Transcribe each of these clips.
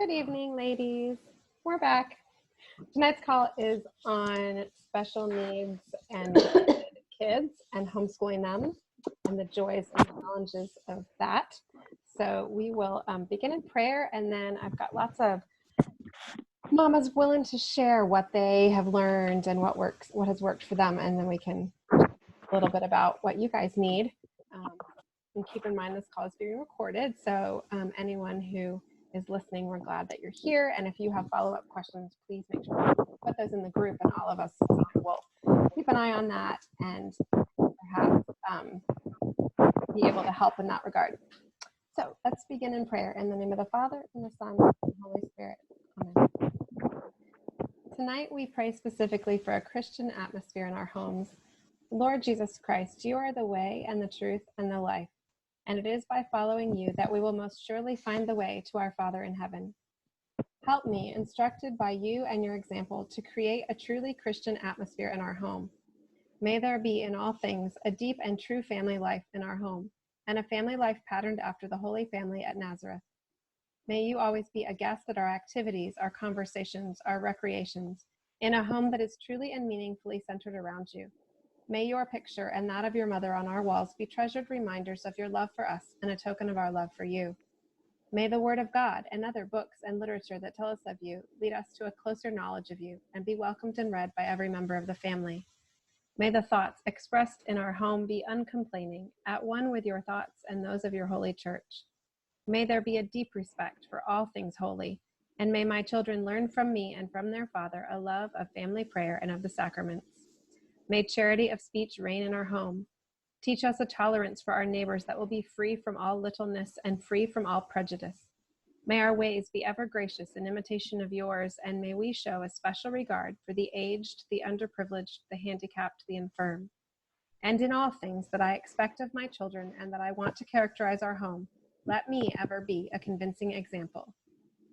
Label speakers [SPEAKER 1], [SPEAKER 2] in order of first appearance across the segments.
[SPEAKER 1] Good evening, ladies. We're back. Tonight's call is on special needs and kids and homeschooling them and the joys and challenges of that. So we will begin in prayer, and then I've got lots of mamas willing to share what they have learned and what has worked for them, and then we can talk a little bit about what you guys need. And keep in mind this call is being recorded, so anyone who is listening, we're glad that you're here. And if you have follow-up questions, please make sure to put those in the group, and all of us will keep an eye on that and perhaps be able to help in that regard. So let's begin in prayer. In the name of the Father, and the Son, and the Holy Spirit. Amen. Tonight we pray specifically for a Christian atmosphere in our homes. Lord Jesus Christ, you are the way and the truth and the life. And it is by following you that we will most surely find the way to our Father in heaven. Help me, instructed by you and your example, to create a truly Christian atmosphere in our home. May there be in all things a deep and true family life in our home, and a family life patterned after the Holy Family at Nazareth. May you always be a guest at our activities, our conversations, our recreations, in a home that is truly and meaningfully centered around you. May your picture and that of your mother on our walls be treasured reminders of your love for us and a token of our love for you. May the Word of God and other books and literature that tell us of you lead us to a closer knowledge of you and be welcomed and read by every member of the family. May the thoughts expressed in our home be uncomplaining, at one with your thoughts and those of your holy church. May there be a deep respect for all things holy, and may my children learn from me and from their Father a love of family prayer and of the sacraments. May charity of speech reign in our home. Teach us a tolerance for our neighbors that will be free from all littleness and free from all prejudice. May our ways be ever gracious in imitation of yours, and may we show a special regard for the aged, the underprivileged, the handicapped, the infirm. And in all things that I expect of my children and that I want to characterize our home, let me ever be a convincing example.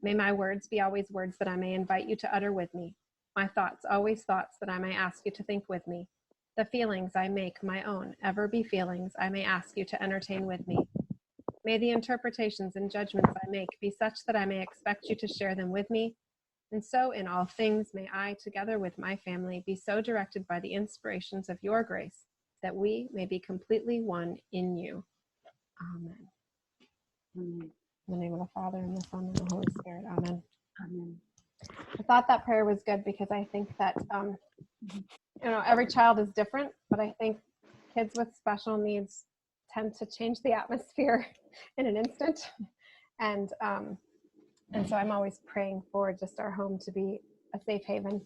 [SPEAKER 1] May my words be always words that I may invite you to utter with me. My thoughts always thoughts that I may ask you to think with me. The feelings I make my own ever be feelings I may ask you to entertain with me. May the interpretations and judgments I make be such that I may expect you to share them with me. And so in all things may I, together with my family, be so directed by the inspirations of your grace that we may be completely one in you. Amen. In the name of the Father, and the Son, and the Holy Spirit. Amen.
[SPEAKER 2] Amen.
[SPEAKER 1] I thought that prayer was good because I think that, every child is different, but I think kids with special needs tend to change the atmosphere in an instant. And so I'm always praying for just our home to be a safe haven.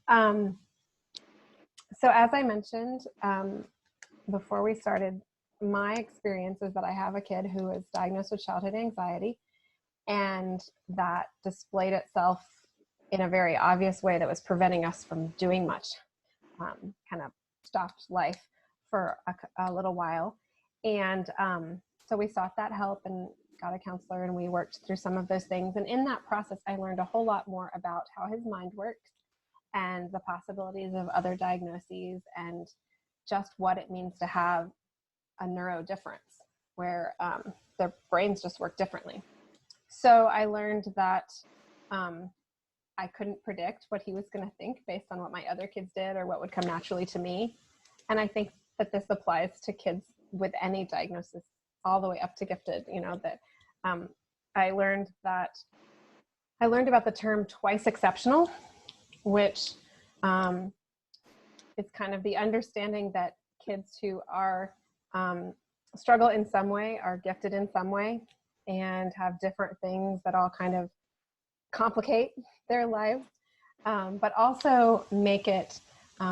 [SPEAKER 1] So as I mentioned before we started, my experience is that I have a kid who is diagnosed with childhood anxiety, and that displayed itself in a very obvious way that was preventing us from doing much, kind of stopped life for a little while. And so we sought that help and got a counselor, and we worked through some of those things. And in that process, I learned a whole lot more about how his mind works and the possibilities of other diagnoses and just what it means to have a neurodifference where their brains just work differently. So I learned that I couldn't predict what he was going to think based on what my other kids did or what would come naturally to me. And I think that this applies to kids with any diagnosis all the way up to gifted, that I learned about the term twice exceptional, which is kind of the understanding that kids who are struggle in some way are gifted in some way and have different things that all kind of complicate their lives, but also make it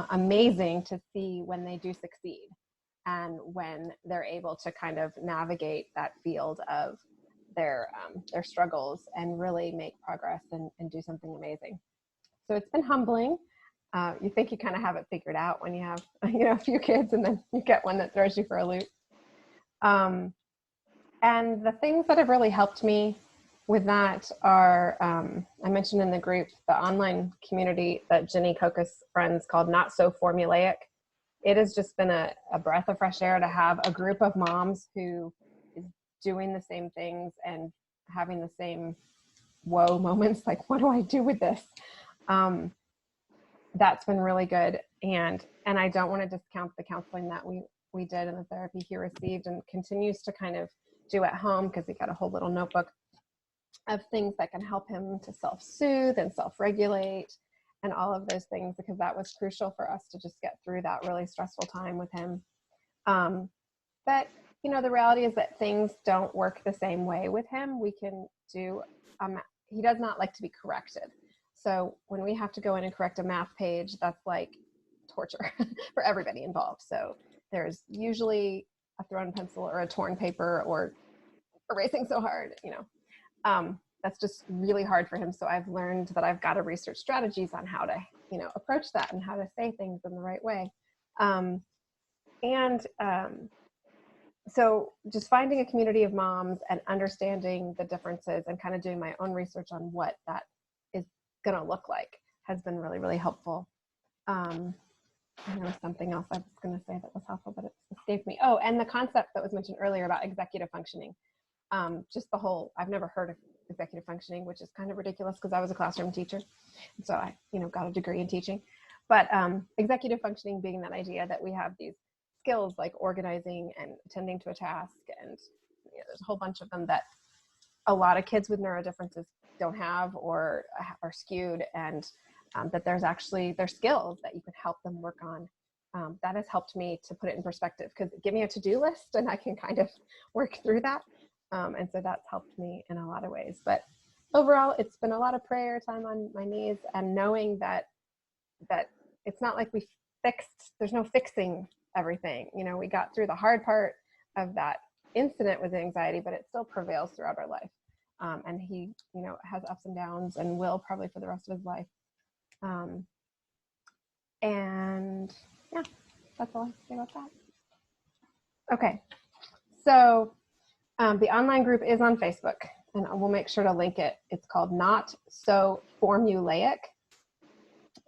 [SPEAKER 1] amazing to see when they do succeed and when they're able to kind of navigate that field of their struggles and really make progress and do something amazing. So it's been humbling. You think you kind of have it figured out when you have a few kids, and then you get one that throws you for a loop. And the things that have really helped me with that are, I mentioned in the group, the online community that Jenny Kokas runs called Not So Formulaic. It has just been a breath of fresh air to have a group of moms who is doing the same things and having the same whoa moments, like, what do I do with this? That's been really good. And I don't want to discount the counseling that we did and the therapy he received and continues to kind of do at home, because he got a whole little notebook of things that can help him to self-soothe and self-regulate and all of those things, because that was crucial for us to just get through that really stressful time with him. But, you know, the reality is that things don't work the same way with him. We can do, he does not like to be corrected. So when we have to go in and correct a math page, that's like torture for everybody involved. So there's usually a thrown pencil or a torn paper or erasing so hard, you know. That's just really hard for him. So I've learned that I've got to research strategies on how to, you know, approach that and how to say things in the right way. So just finding a community of moms and understanding the differences and kind of doing my own research on what that is going to look like has been really, really helpful. And there was something else I was going to say that was helpful, but it escaped me. Oh, and the concept that was mentioned earlier about executive functioning. Just the whole, I've never heard of executive functioning, which is kind of ridiculous because I was a classroom teacher. And so I, you know, got a degree in teaching. But executive functioning being that idea that we have these skills like organizing and attending to a task, and you know, there's a whole bunch of them that a lot of kids with neurodifferences don't have or are skewed, and that there's skills that you can help them work on. That has helped me to put it in perspective, because give me a to-do list and I can kind of work through that. And so that's helped me in a lot of ways. But overall, it's been a lot of prayer time on my knees, and knowing that it's not like there's no fixing everything. You know, we got through the hard part of that incident with anxiety, but it still prevails throughout our life. And he, you know, has ups and downs and will probably for the rest of his life. And yeah, that's all I have to say about that. Okay, so the online group is on Facebook, and we'll make sure to link it. It's called Not So Formulaic.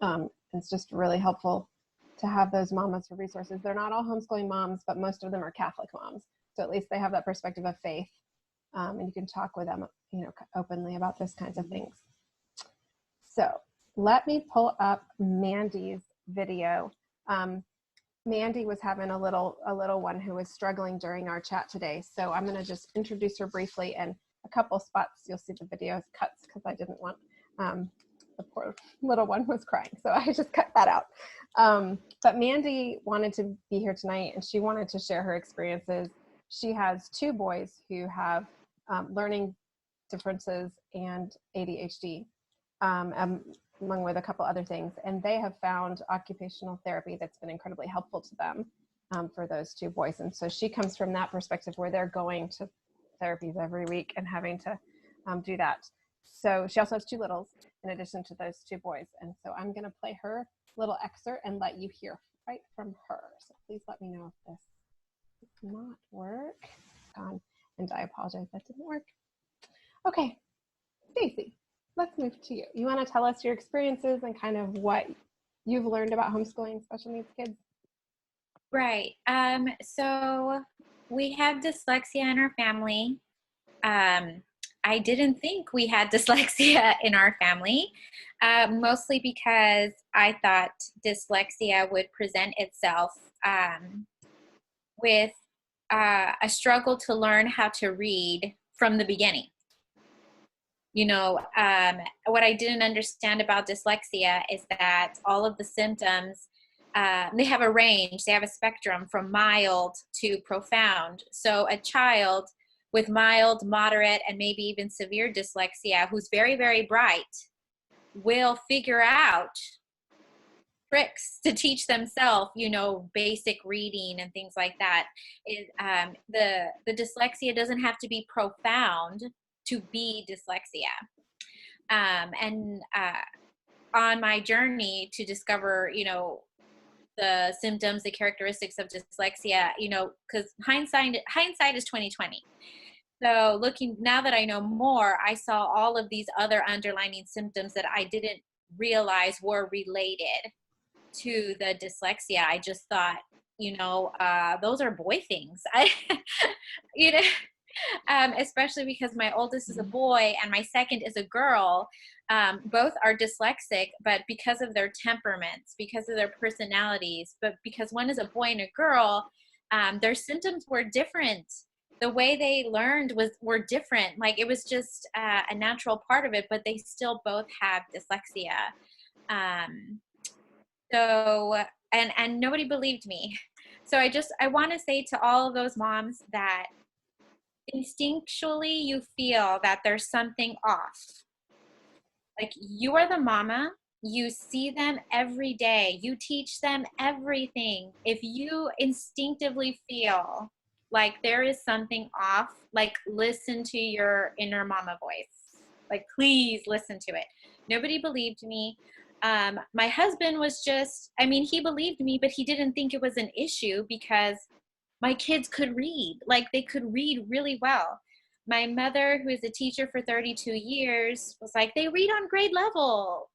[SPEAKER 1] It's just really helpful to have those mamas for resources. They're not all homeschooling moms, but most of them are Catholic moms. So at least they have that perspective of faith, and you can talk with them, you know, openly about those kinds of things. So let me pull up Mandy's video. Mandy was having a little one who was struggling during our chat today. So I'm going to just introduce her briefly, and a couple spots you'll see the video cuts because I didn't want, the poor little one was crying. So I just cut that out. But Mandy wanted to be here tonight, and she wanted to share her experiences. She has two boys who have learning differences and ADHD. Along with a couple other things, and they have found occupational therapy that's been incredibly helpful to them for those two boys. And so she comes from that perspective where they're going to therapies every week and having to do that. So she also has two littles in addition to those two boys. And so I'm going to play her little excerpt and let you hear right from her. So please let me know if this does not work. And I apologize, that didn't work. Okay, Stacy, let's move to you. You want to tell us your experiences and kind of what you've learned about homeschooling special needs kids?
[SPEAKER 2] Right. So we have dyslexia in our family. I didn't think we had dyslexia in our family, mostly because I thought dyslexia would present itself with a struggle to learn how to read from the beginning. You know, what I didn't understand about dyslexia is that all of the symptoms, they have a range, they have a spectrum from mild to profound. So a child with mild, moderate, and maybe even severe dyslexia who's very, very bright will figure out tricks to teach themselves, you know, basic reading and things like that. The dyslexia doesn't have to be profound to be dyslexia. On my journey to discover, you know, the symptoms, the characteristics of dyslexia, you know, because hindsight is 20/20. So now that I know more, I saw all of these other underlying symptoms that I didn't realize were related to the dyslexia. I just thought, you know, those are boy things. You know, especially because my oldest is a boy and my second is a girl. Both are dyslexic, but because of their temperaments, because of their personalities, but because one is a boy and a girl, their symptoms were different. The way they learned were different. Like, it was just a natural part of it, but they still both have dyslexia. And nobody believed me. So I want to say to all of those moms that instinctually you feel that there's something off. Like, you are the mama, you see them every day, you teach them everything. If you instinctively feel like there is something off, like, listen to your inner mama voice. Like, please listen to it. Nobody believed me. My husband was just, I mean, he believed me, but he didn't think it was an issue because my kids could read. Like, they could read really well. My mother, who is a teacher for 32 years, was like, they read on grade level.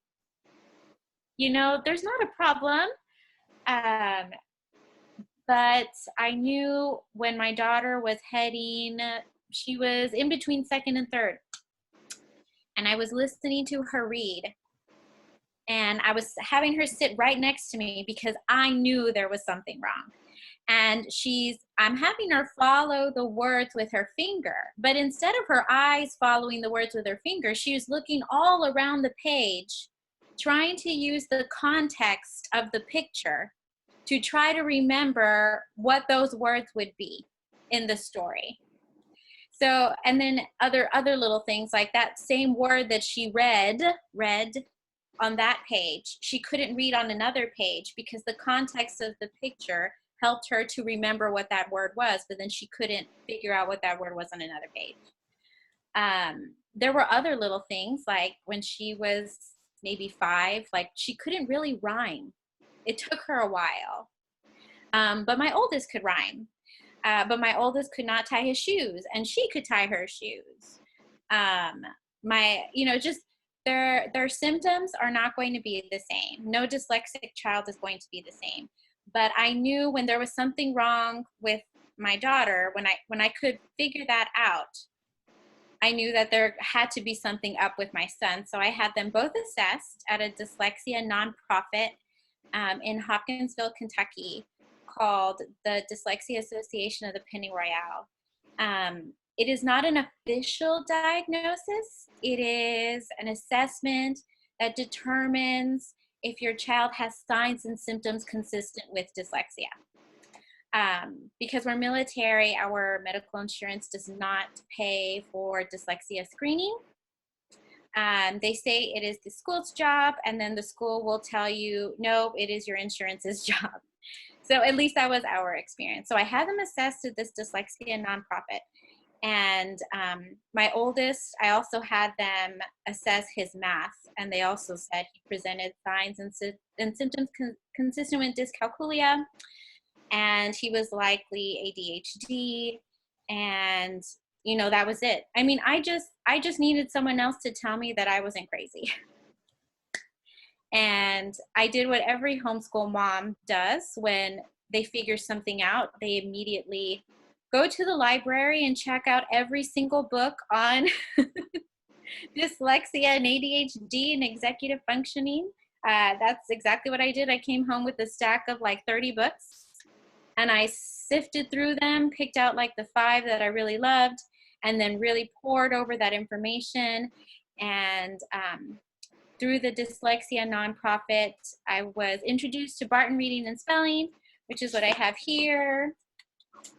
[SPEAKER 2] You know, there's not a problem. But I knew when my daughter was she was in between second and third. And I was listening to her read. And I was having her sit right next to me because I knew there was something wrong. And I'm having her follow the words with her finger, but instead of her eyes following the words with her finger, she was looking all around the page, trying to use the context of the picture to try to remember what those words would be in the story. So, and then other little things like that same word that she read on that page, she couldn't read on another page because the context of the picture helped her to remember what that word was, but then she couldn't figure out what that word was on another page. There were other little things, like when she was maybe 5, like, she couldn't really rhyme. It took her a while. But my oldest could rhyme. But my oldest could not tie his shoes, and she could tie her shoes. Just their symptoms are not going to be the same. No dyslexic child is going to be the same. But I knew when there was something wrong with my daughter, when I could figure that out, I knew that there had to be something up with my son. So I had them both assessed at a dyslexia nonprofit in Hopkinsville, Kentucky, called the Dyslexia Association of the Pennyroyal. It is not an official diagnosis. It is an assessment that determines if your child has signs and symptoms consistent with dyslexia. Because we're military, our medical insurance does not pay for dyslexia screening. They say it is the school's job, and then the school will tell you, no, it is your insurance's job. So at least that was our experience. So I had them assessed at this dyslexia nonprofit. And my oldest, I also had them assess his math. And they also said he presented signs and symptoms consistent with dyscalculia. And he was likely ADHD. And, that was it. I mean, I just needed someone else to tell me that I wasn't crazy. And I did what every homeschool mom does when they figure something out. They immediately go to the library and check out every single book on dyslexia and ADHD and executive functioning. That's exactly what I did. I came home with a stack of like 30 books, and I sifted through them, picked out like the 5 that I really loved, and then really poured over that information. And through the dyslexia nonprofit, I was introduced to Barton reading and spelling, which is what I have here.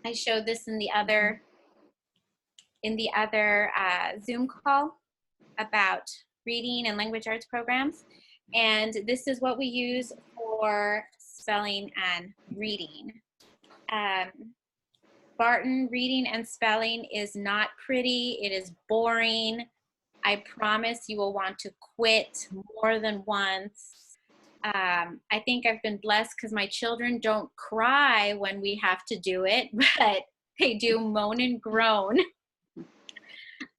[SPEAKER 2] I showed this in the other Zoom call about reading and language arts programs. And this is what we use for spelling and reading. Barton reading and spelling is not pretty. It is boring. I promise you will want to quit more than once. I think I've been blessed because my children don't cry when we have to do it, but they do moan and groan.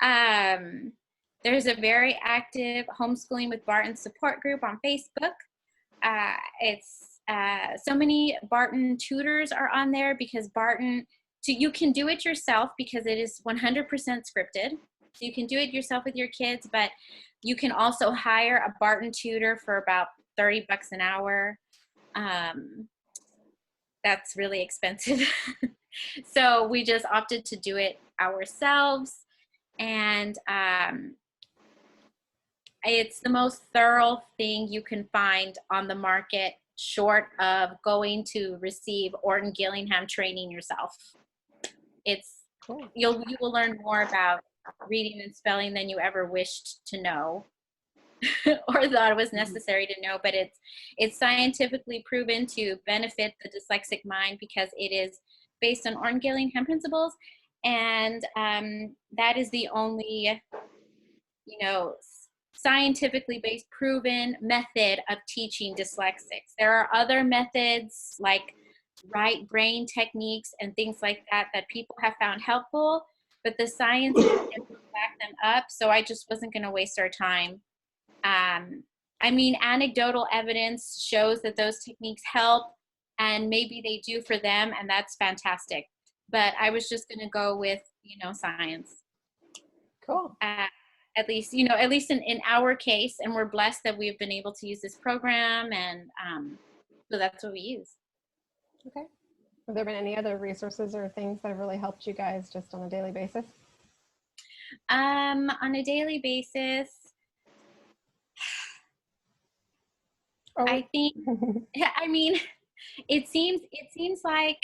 [SPEAKER 2] There's a very active homeschooling with Barton support group on Facebook. So many Barton tutors are on there because Barton you can do it yourself because it is 100% scripted. So you can do it yourself with your kids, but you can also hire a Barton tutor for about $30 an hour. That's really expensive. So we just opted to do it ourselves. And it's the most thorough thing you can find on the market, short of going to receive Orton Gillingham training yourself. It's
[SPEAKER 1] Cool.
[SPEAKER 2] you will learn more about reading and spelling than you ever wished to know or thought it was necessary to know, but it's scientifically proven to benefit the dyslexic mind because it is based on Orton Gillingham principles, and that is the only, scientifically based proven method of teaching dyslexics. There are other methods like right brain techniques and things like that people have found helpful, but the science doesn't back them up, so I just wasn't going to waste our time. Anecdotal evidence shows that those techniques help, and maybe they do for them, and that's fantastic. But I was just going to go with, science.
[SPEAKER 1] Cool.
[SPEAKER 2] At least in our case, and we're blessed that we've been able to use this program, and so that's what we use.
[SPEAKER 1] Okay. Have there been any other resources or things that have really helped you guys just on a daily basis?
[SPEAKER 2] On a daily basis, I think, it seems like,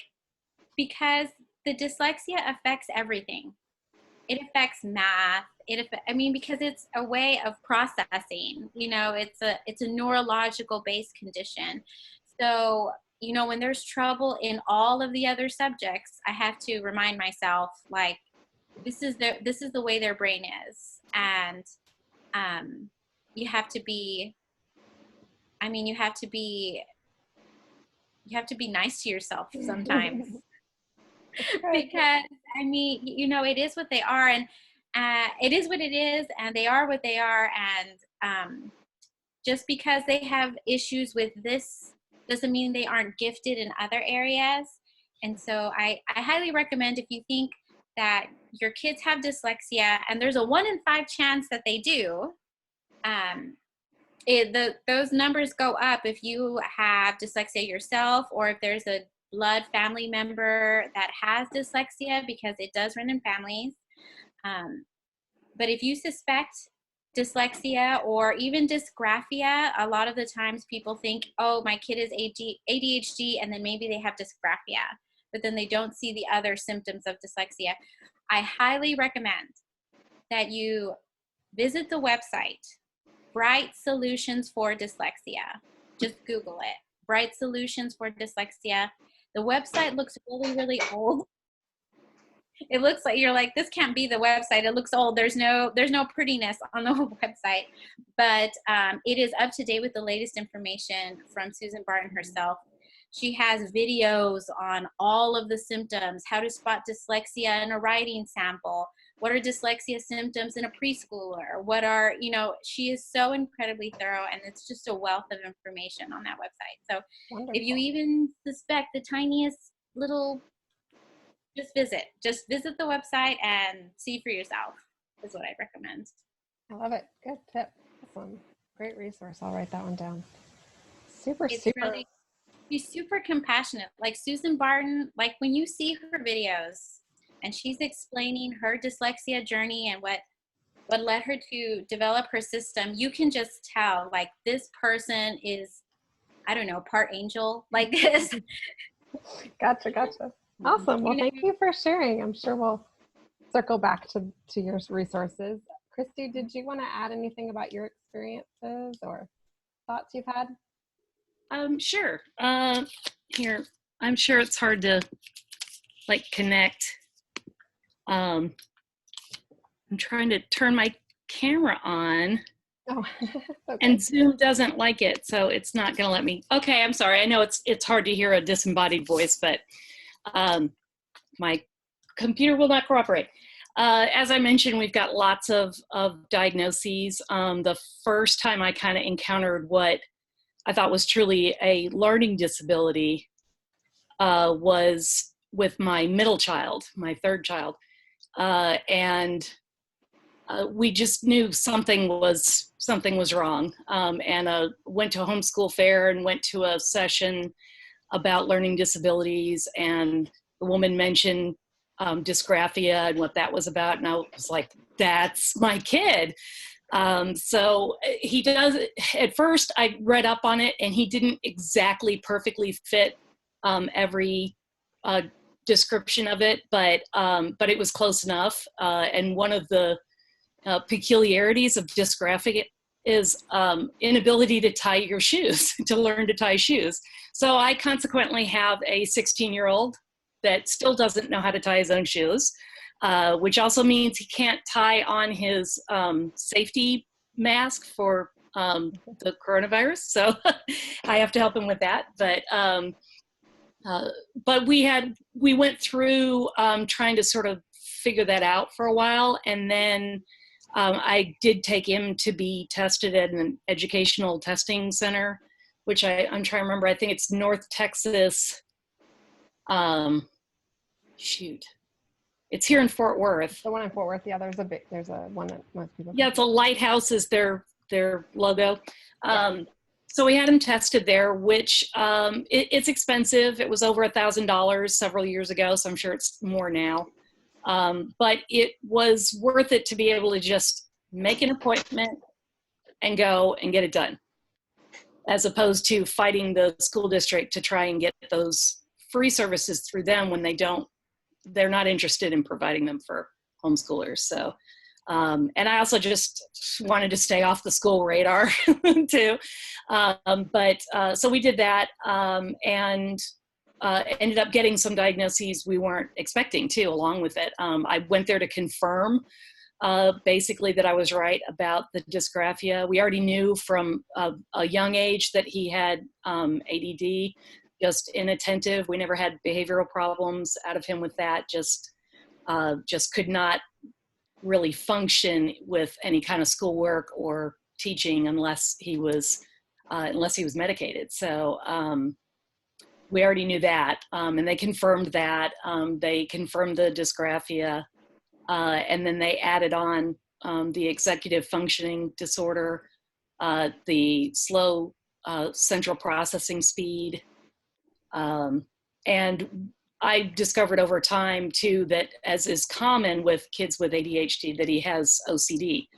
[SPEAKER 2] because the dyslexia affects everything. It affects math. Because it's a way of processing, it's a neurological based condition. So, when there's trouble in all of the other subjects, I have to remind myself, like, this is the way their brain is. And you have to be nice to yourself sometimes. Because it is what they are, and it is what it is, and they are what they are, and just because they have issues with this doesn't mean they aren't gifted in other areas. And so I highly recommend, if you think that your kids have dyslexia, and there's a 1 in 5 chance that they do, those numbers go up if you have dyslexia yourself, or if there's a blood family member that has dyslexia, because it does run in families. But if you suspect dyslexia or even dysgraphia, a lot of the times people think, oh, my kid is ADHD, and then maybe they have dysgraphia, but then they don't see the other symptoms of dyslexia. I highly recommend that you visit the website, Bright Solutions for Dyslexia. Just Google it, Bright Solutions for Dyslexia. The website looks really, really old. It looks like you're like, this can't be the website. It looks old. There's no prettiness on the website, but it is up to date with the latest information from Susan Barton herself. She has videos on all of the symptoms, how to spot dyslexia in a writing sample, what are dyslexia symptoms in a preschooler, she is so incredibly thorough, and it's just a wealth of information on that website. So wonderful. If you even suspect the tiniest little, just visit the website and see for yourself, is what I recommend.
[SPEAKER 1] I love it. Good tip. Awesome. Great resource. I'll write that one down.
[SPEAKER 2] She's super compassionate. Like Susan Barton, like when you see her videos and she's explaining her dyslexia journey and what led her to develop her system, you can just tell, like, this person is, I don't know, part angel, like this.
[SPEAKER 1] Gotcha. Awesome. Well, thank you for sharing. I'm sure we'll circle back to your resources. Christy, did you want to add anything about your experiences or thoughts you've had?
[SPEAKER 3] Sure. Here, I'm sure it's hard to connect. I'm trying to turn my camera on.
[SPEAKER 1] Oh, okay.
[SPEAKER 3] And Zoom doesn't like it, so it's not going to let me. Okay, I'm sorry. I know it's hard to hear a disembodied voice, but my computer will not cooperate. As I mentioned, we've got lots of diagnoses. The first time I kind of encountered what I thought was truly a learning disability was with my middle child, my third child. And we just knew something was wrong. And went to a homeschool fair and went to a session about learning disabilities, and the woman mentioned dysgraphia and what that was about, and I was like, that's my kid. So he does, at first I read up on it, and he didn't exactly perfectly fit every description of it, but it was close enough. And one of the peculiarities of dysgraphia is inability to tie your shoes, to learn to tie shoes. So I consequently have a 16-year-old that still doesn't know how to tie his own shoes, which also means he can't tie on his safety mask for the coronavirus. So I have to help him with that. But we went through trying to sort of figure that out for a while, and then I did take him to be tested at an educational testing center, which I'm trying to remember. I think it's North Texas. It's here in Fort Worth.
[SPEAKER 1] The one in Fort Worth. Yeah, there's a one that most people.
[SPEAKER 3] Yeah, it's a lighthouse is their logo. So we had him tested there, which it's expensive. It was over $1,000 several years ago, so I'm sure it's more now. But it was worth it to be able to just make an appointment and go and get it done, as opposed to fighting the school district to try and get those free services through them when they're not interested in providing them for homeschoolers. So, and I also just wanted to stay off the school radar too. So we did that, and ended up getting some diagnoses we weren't expecting too, along with it. I went there to confirm basically that I was right about the dysgraphia. We already knew from a young age that he had ADD, just inattentive. We never had behavioral problems out of him with that, just could not really function with any kind of schoolwork or teaching unless he was medicated. So we already knew that, and they confirmed that. They confirmed the dysgraphia, and then they added on the executive functioning disorder, the slow central processing speed, and I discovered over time too that, as is common with kids with ADHD, that he has OCD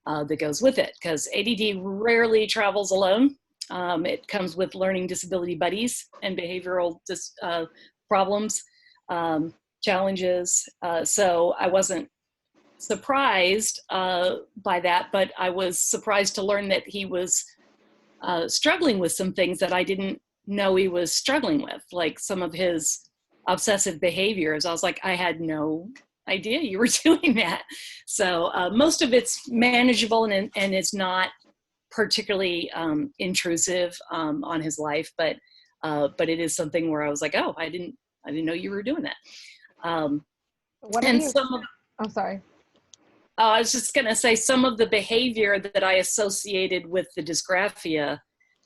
[SPEAKER 3] that goes with it, because ADD rarely travels alone. It comes with learning disability buddies and behavioral problems, challenges. So I wasn't surprised by that, but I was surprised to learn that he was struggling with some things that I didn't know he was struggling with, like some of his obsessive behaviors. I was like, I had no idea you were doing that. So most of it's manageable and it's not particularly intrusive on his life, but it is something where I was like, oh, I didn't know you were doing that.
[SPEAKER 1] Sorry.
[SPEAKER 3] I was just gonna say, some of the behavior that I associated with the dysgraphia,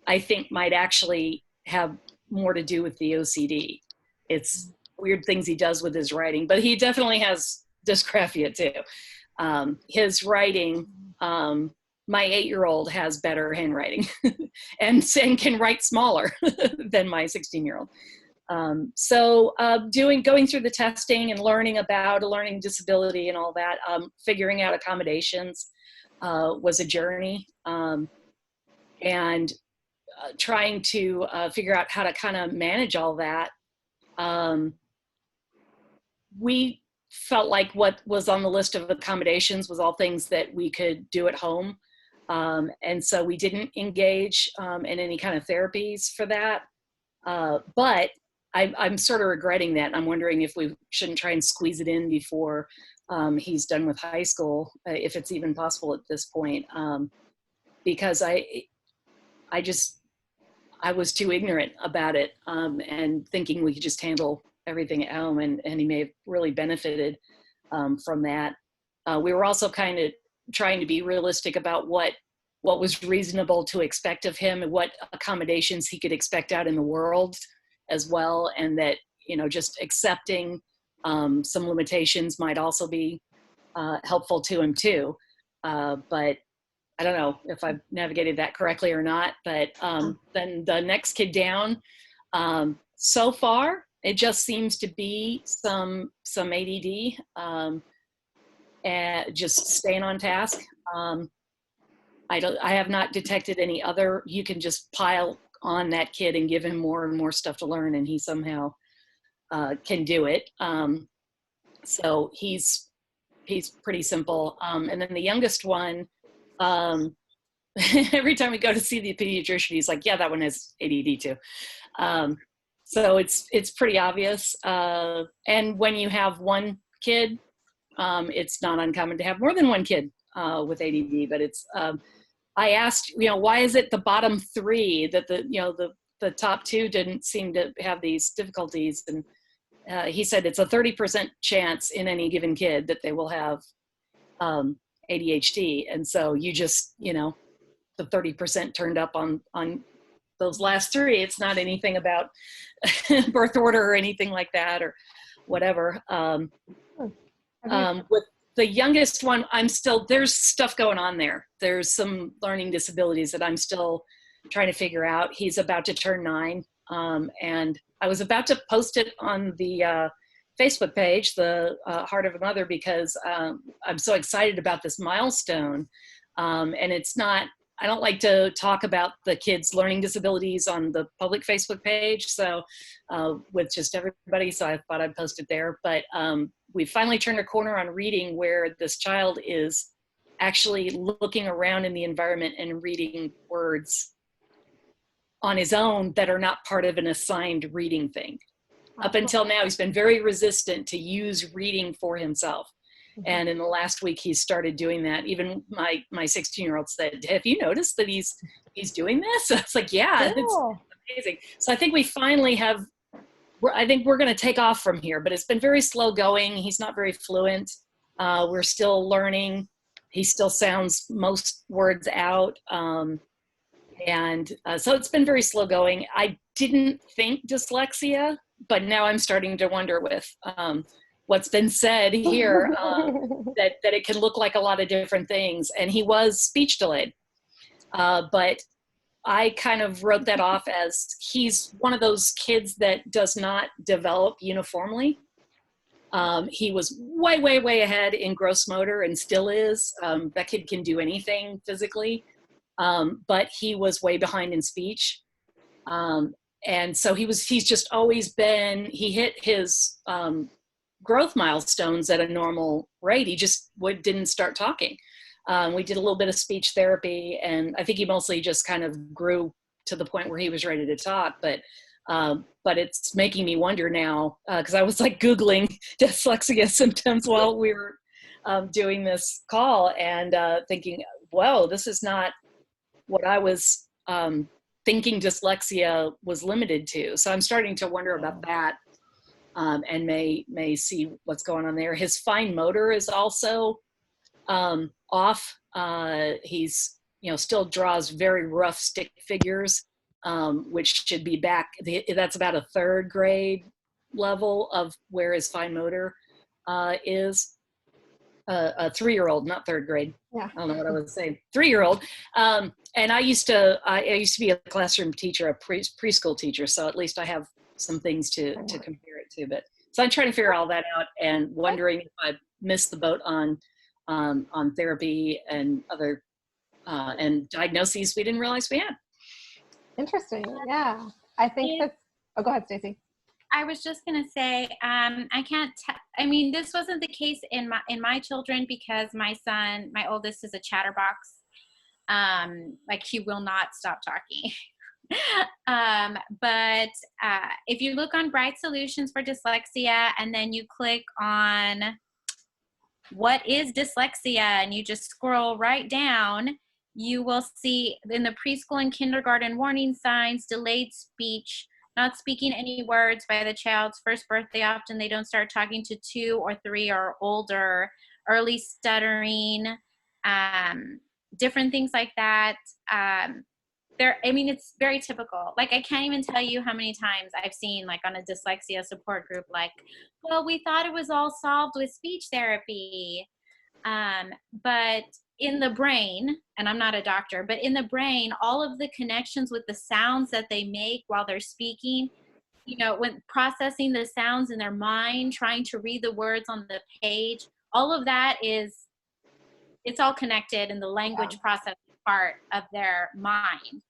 [SPEAKER 3] I think might actually have more to do with the OCD. It's weird things he does with his writing, but he definitely has dysgraphia too. His writing, my 8-year-old has better handwriting and can write smaller than my 16-year-old. Going through the testing and learning about a learning disability and all that, figuring out accommodations was a journey, and trying to figure out how to kind of manage all that. We felt like what was on the list of accommodations was all things that we could do at home. And so we didn't engage in any kind of therapies for that. But I'm sort of regretting that. I'm wondering if we shouldn't try and squeeze it in before he's done with high school, if it's even possible at this point. Because I was too ignorant about it, and thinking we could just handle everything at home, and he may have really benefited from that. We were also kind of trying to be realistic about what was reasonable to expect of him and what accommodations he could expect out in the world as well, and that, just accepting some limitations might also be helpful to him too. But I don't know if I've navigated that correctly or not. But then the next kid down, so far, it just seems to be some ADD, and just staying on task. I have not detected any other. You can just pile on that kid and give him more and more stuff to learn, and he somehow can do it. So he's pretty simple. And then the youngest one, every time we go to see the pediatrician, he's like, yeah, that one has ADD too. So it's pretty obvious. And when you have one kid, it's not uncommon to have more than one kid with ADD, but it's, I asked, why is it the bottom three that the top two didn't seem to have these difficulties? And he said it's a 30% chance in any given kid that they will have ADHD. And so you just, the 30% turned up on those last three. It's not anything about birth order or anything like that or whatever. With the youngest one, there's stuff going on there. There's some learning disabilities that I'm still trying to figure out. He's about to turn 9. And I was about to post it on the Facebook page, the Heart of a Mother, because I'm so excited about this milestone. And it's not, I don't like to talk about the kids' learning disabilities on the public Facebook page, so with just everybody, so I thought I'd post it there. But we finally turned a corner on reading, where this child is actually looking around in the environment and reading words on his own that are not part of an assigned reading thing. Up until now, he's been very resistant to use reading for himself. And in the last week, he's started doing that. Even my 16-year-old said, have you noticed that he's doing this? I was like, yeah, cool. It's amazing. So I think we finally have, I think we're going to take off from here, but it's been very slow going. He's not very fluent. We're still learning. He still sounds most words out. So it's been very slow going. I didn't think dyslexia, but now I'm starting to wonder with what's been said here, that it can look like a lot of different things. And he was speech delayed, but I kind of wrote that off as he's one of those kids that does not develop uniformly. He was way, way, way ahead in gross motor and still is. That kid can do anything physically, but he was way behind in speech. And so he's just always been, he hit his growth milestones at a normal rate. He just didn't start talking. We did a little bit of speech therapy, and I think he mostly just kind of grew to the point where he was ready to talk. But it's making me wonder now, because I was like Googling dyslexia symptoms while we were doing this call, and thinking, whoa, this is not what I was thinking dyslexia was limited to. So I'm starting to wonder about that, and may see what's going on there. His fine motor is also off. He's, still draws very rough stick figures, which should be back. That's about a 3rd grade level of where his fine motor is. A 3-year-old, not 3rd grade. Yeah. I don't know what I was saying. 3-year-old. And I used to be a classroom teacher, a preschool teacher. So at least I have some things to compare it to. But so I'm trying to figure all that out and wondering if I missed the boat on therapy and other and diagnoses we didn't realize we had.
[SPEAKER 1] Interesting. Yeah. I think that's, go ahead, Stacey.
[SPEAKER 2] I was just going to say, I can't, this wasn't the case in my children, because my son, my oldest, is a chatterbox. Like, he will not stop talking. But if you look on Bright Solutions for Dyslexia, and then you click on what is dyslexia, and you just scroll right down, you will see in the preschool and kindergarten warning signs: delayed speech, not speaking any words by the child's first birthday. Often they don't start talking to 2 or 3 or older, early stuttering, different things like that. I mean, it's very typical. Like, I can't even tell you how many times I've seen, like, on a dyslexia support group, like, well, we thought it was all solved with speech therapy. But in the brain, and I'm not a doctor, but in the brain, all of the connections with the sounds that they make while they're speaking, you know, when processing the sounds in their mind, trying to read the words on the page, all of that it's all connected in the language processing part of their mind.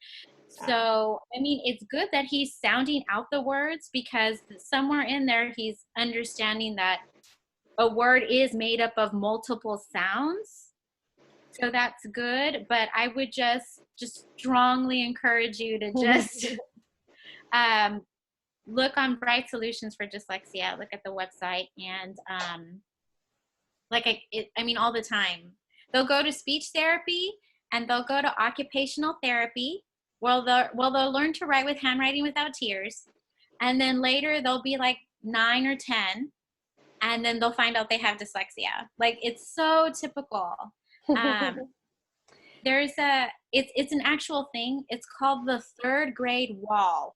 [SPEAKER 2] So, I mean, it's good that he's sounding out the words, because somewhere in there, he's understanding that a word is made up of multiple sounds. So that's good. But I would just strongly encourage you to just look on Bright Solutions for Dyslexia, look at the website, and I mean, all the time. They'll go to speech therapy and they'll go to occupational therapy. Well, they'll learn to write with handwriting without tears. And then later they'll be like 9 or 10. And then they'll find out they have dyslexia. Like, it's so typical. It's an actual thing. It's called the third grade wall.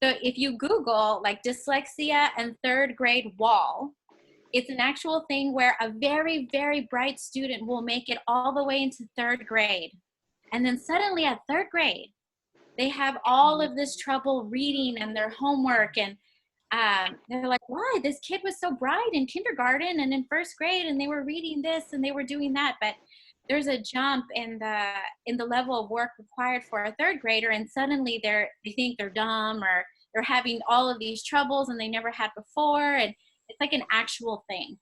[SPEAKER 2] So if you Google like dyslexia and third grade wall, it's an actual thing where a very, very bright student will make it all the way into third grade. And then suddenly at third grade, they have all of this trouble reading and their homework. And they're like, why? This kid was so bright in kindergarten and in first grade, and they were reading this and they were doing that. But there's a jump in the level of work required for a third grader, and suddenly they think they're dumb, or they're having all of these troubles and they never had before. And it's like an actual thing.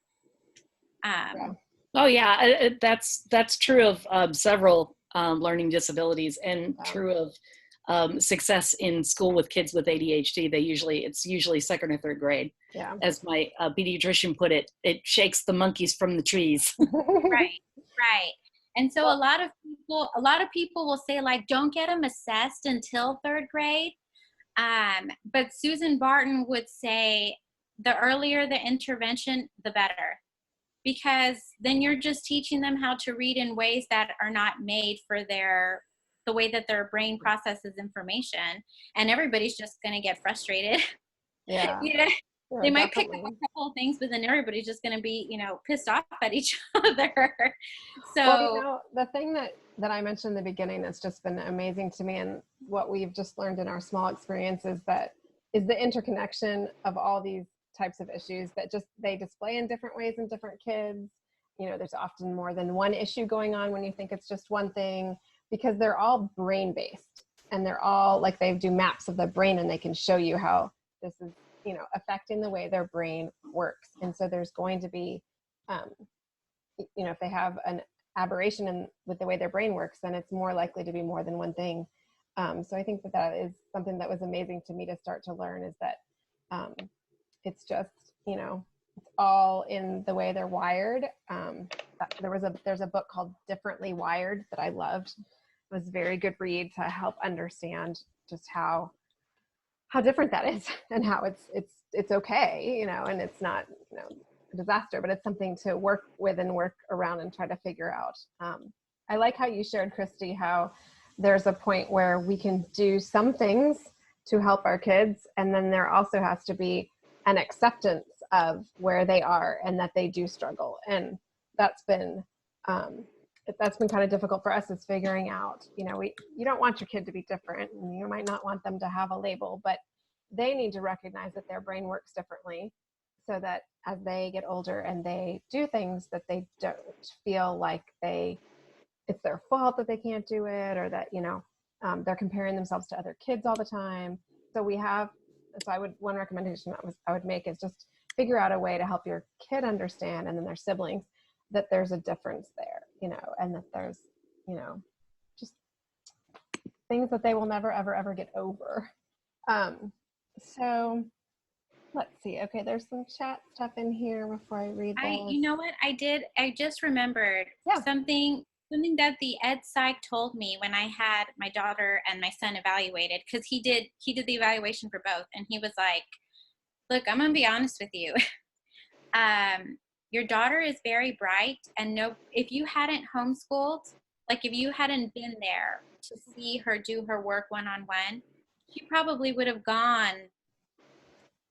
[SPEAKER 3] Oh yeah, that's true of several learning disabilities, and true of success in school with kids with ADHD. It's usually second or third grade.
[SPEAKER 1] Yeah.
[SPEAKER 3] As my pediatrician put it, it shakes the monkeys from the trees.
[SPEAKER 2] Right. And so a lot of people will say, like, don't get them assessed until third grade. But Susan Barton would say the earlier the intervention, the better, because then you're just teaching them how to read in ways that are not made for the way that their brain processes information. And everybody's just going to get frustrated.
[SPEAKER 1] Yeah.
[SPEAKER 2] Sure, they might pick up a couple of things, but then everybody's just going to be, pissed off at each other. So,
[SPEAKER 1] well, the thing that I mentioned in the beginning that's just been amazing to me, and what we've just learned in our small experiences, is the interconnection of all these types of issues that they display in different ways in different kids. There's often more than one issue going on when you think it's just one thing, because they're all brain based, and they're all like, they do maps of the brain, and they can show you how this is affecting the way their brain works. And so there's going to be if they have an aberration with the way their brain works, then it's more likely to be more than one thing. So I think that is something that was amazing to me to start to learn, is that it's just it's all in the way they're wired. There's a book called Differently Wired that I loved. It was a very good read to help understand just how different that is, and how it's okay, and it's not a disaster, but it's something to work with and work around and try to figure out. I like how you shared, Christy, how there's a point where we can do some things to help our kids, and then there also has to be an acceptance of where they are and that they do struggle. And that's been kind of difficult for us, is figuring out, you don't want your kid to be different, and you might not want them to have a label, but they need to recognize that their brain works differently, so that as they get older and they do things, that they don't feel like it's their fault that they can't do it, or that, they're comparing themselves to other kids all the time. So one recommendation I would make is just figure out a way to help your kid understand, and then their siblings, that there's a difference there, and that there's, just things that they will never, ever, ever get over. So let's see. Okay, there's some chat stuff in here before I read those.
[SPEAKER 2] You know what I just remembered something that the ed psych told me when I had my daughter and my son evaluated, because he did the evaluation for both, and he was like, look, I'm gonna be honest with you. Your daughter is very bright, and if you hadn't homeschooled, Like if you hadn't been there to see her do her work one-on-one, she probably would have gone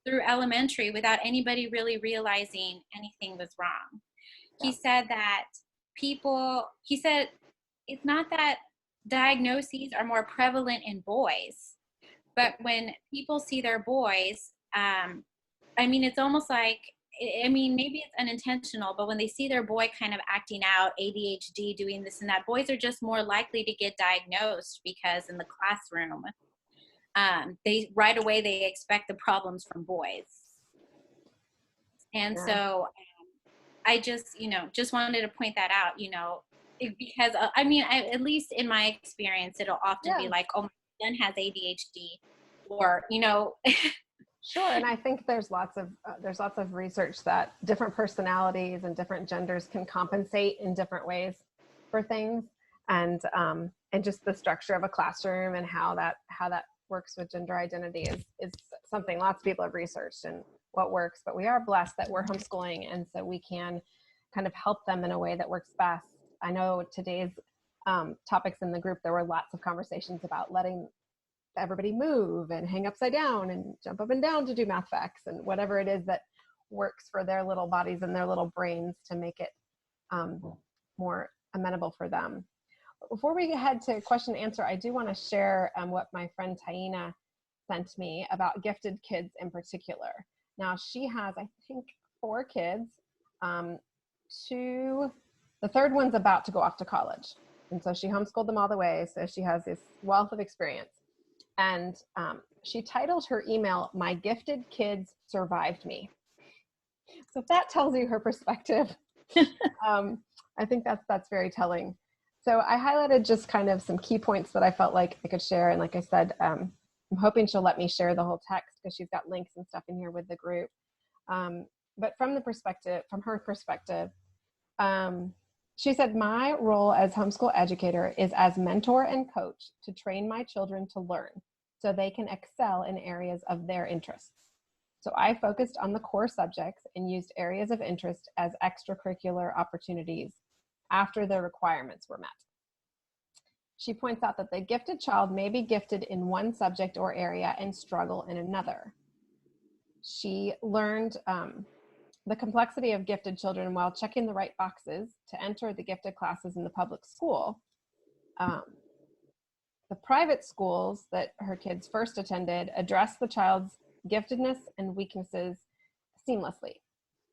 [SPEAKER 2] through elementary without anybody really realizing anything was wrong. He said that he said it's not that diagnoses are more prevalent in boys, but when people see their boys, I mean, it's almost like, I mean, maybe it's unintentional, but when they see their boy kind of acting out, ADHD, doing this and that, boys are just more likely to get diagnosed because in the classroom, they right away, they expect the problems from boys. And so I just, just wanted to point that out, because I mean, at least in my experience, it'll often be like, oh, my son has ADHD, or,
[SPEAKER 1] Sure, and I think there's lots of research that different personalities and different genders can compensate in different ways for things, and just the structure of a classroom and how that works with gender identity is something lots of people have researched and what works. But we are blessed that we're homeschooling, and so we can kind of help them in a way that works best. I know today's topics in the group, there were lots of conversations about letting everybody move and hang upside down and jump up and down to do math facts and whatever it is that works for their little bodies and their little brains to make it more amenable for them. Before we head to question and answer, I do want to share what my friend Taina sent me about gifted kids in particular. Now she has, I think, 4 kids. The third one's about to go off to college. And so she homeschooled them all the way. So she has this wealth of experience. And she titled her email, "My Gifted Kids Survived Me." So if that tells you her perspective, I think that's very telling. So I highlighted just kind of some key points that I felt like I could share. And like I said, I'm hoping she'll let me share the whole text because she's got links and stuff in here with the group. But from her perspective, she said, "My role as homeschool educator is as mentor and coach to train my children to learn so they can excel in areas of their interests. So I focused on the core subjects and used areas of interest as extracurricular opportunities after the requirements were met." She points out that the gifted child may be gifted in one subject or area and struggle in another. She learned the complexity of gifted children while checking the right boxes to enter the gifted classes in the public school. The private schools that her kids first attended addressed the child's giftedness and weaknesses seamlessly,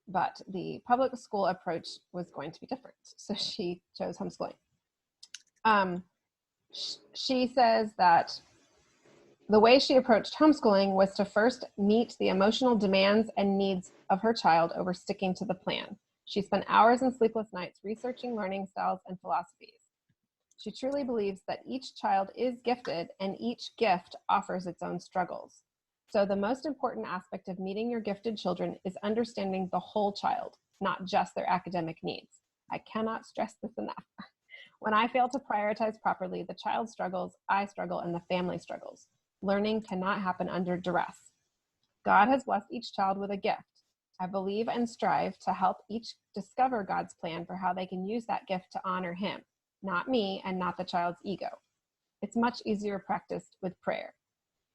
[SPEAKER 1] but the public school approach was going to be different, so she chose homeschooling. She says that the way she approached homeschooling was to first meet the emotional demands and needs of her child over sticking to the plan. She spent hours and sleepless nights researching learning styles and philosophies. She truly believes that each child is gifted and each gift offers its own struggles. So the most important aspect of meeting your gifted children is understanding the whole child, not just their academic needs. I cannot stress this enough. When I fail to prioritize properly, the child struggles, I struggle, and the family struggles. Learning cannot happen under duress. God has blessed each child with a gift. I believe and strive to help each discover God's plan for how they can use that gift to honor Him, not me and not the child's ego. It's much easier practiced with prayer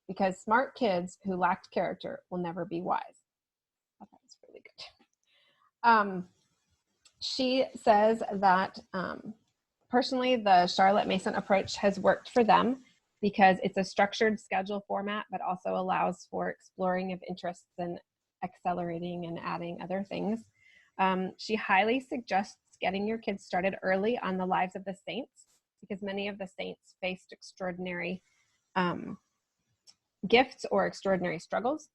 [SPEAKER 1] because smart kids who lacked character will never be wise. I thought that was really good. She says that personally, the Charlotte Mason approach has worked for them because it's a structured schedule format, but also allows for exploring of interests and accelerating and adding other things. She highly suggests getting your kids started early on the lives of the saints because many of the saints faced extraordinary gifts or extraordinary struggles.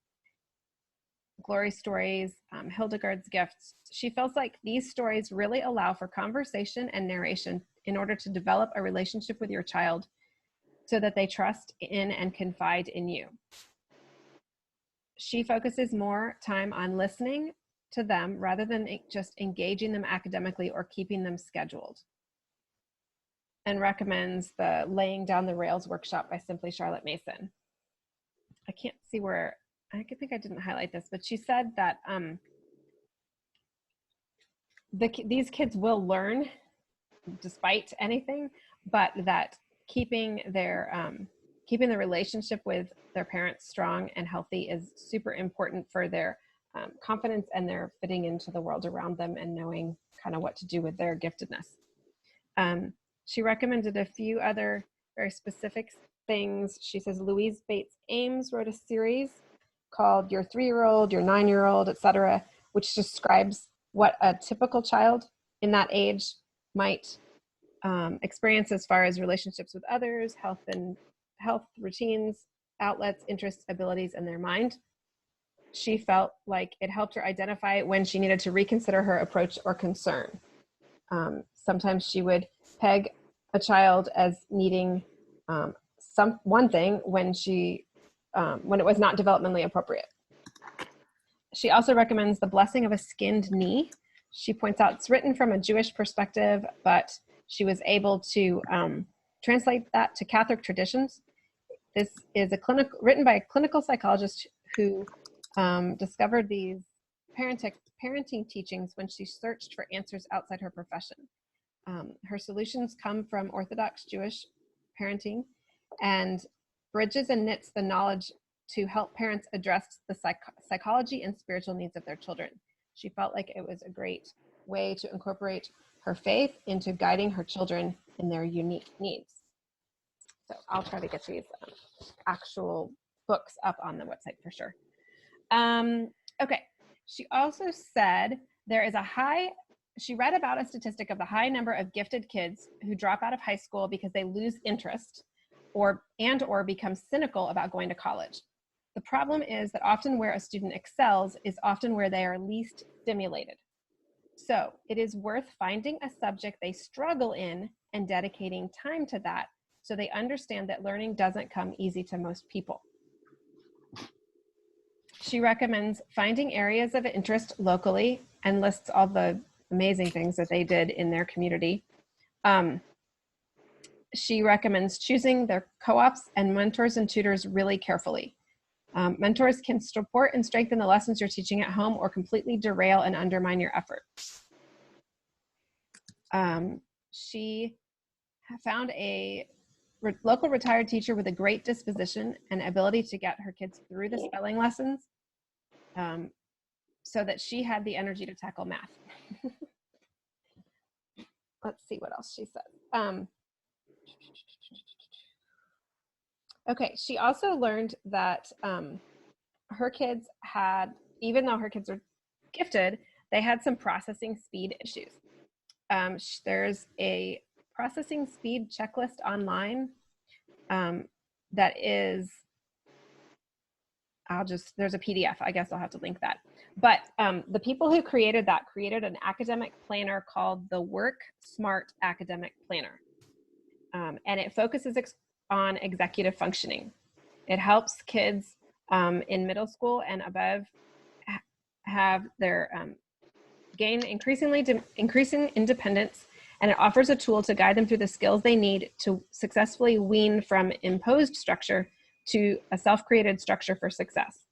[SPEAKER 1] Glory stories, Hildegard's gifts. She feels like these stories really allow for conversation and narration in order to develop a relationship with your child so that they trust in and confide in you. She focuses more time on listening to them rather than just engaging them academically or keeping them scheduled, and recommends the Laying Down the Rails workshop by Simply Charlotte Mason. I can't see where, I think I didn't highlight this, but she said that these kids will learn despite anything, but that keeping the relationship with their parents strong and healthy is super important for their confidence and their fitting into the world around them and knowing kind of what to do with their giftedness. She recommended a few other very specific things. She says Louise Bates Ames wrote a series called Your 3-Year-Old, Your 9-Year-Old, etc., which describes what a typical child in that age might experience as far as relationships with others, health routines, outlets, interests, abilities, and their mind. She felt like it helped her identify when she needed to reconsider her approach or concern. Sometimes she would peg a child as needing one thing when it was not developmentally appropriate. She also recommends the blessing of a skinned knee. She points out it's written from a Jewish perspective, but she was able to translate that to Catholic traditions. This is written by a clinical psychologist who discovered these parenting teachings when she searched for answers outside her profession. Her solutions come from Orthodox Jewish parenting and bridges and knits the knowledge to help parents address the psychology and spiritual needs of their children. She felt like it was a great way to incorporate her faith into guiding her children in their unique needs. So I'll try to get these actual books up on the website for sure. Okay, she also said she read about a statistic of the high number of gifted kids who drop out of high school because they lose interest or become cynical about going to college. The problem is that often where a student excels is often where they are least stimulated. So it is worth finding a subject they struggle in and dedicating time to that so they understand that learning doesn't come easy to most people. She recommends finding areas of interest locally and lists all the amazing things that they did in their community. She recommends choosing their co-ops and mentors and tutors really carefully. Mentors can support and strengthen the lessons you're teaching at home or completely derail and undermine your effort. She found a local retired teacher with a great disposition and ability to get her kids through the spelling lessons so that she had the energy to tackle math. Let's see what else she said. Okay, she also learned that her kids had, even though her kids are gifted, they had some processing speed issues. There's a processing speed checklist online that is, there's a PDF, I guess I'll have to link that. But the people who created that created an academic planner called the Work Smart Academic Planner. And it focuses on executive functioning. It helps kids in middle school and above have their gain increasing independence, and it offers a tool to guide them through the skills they need to successfully wean from imposed structure to a self-created structure for success.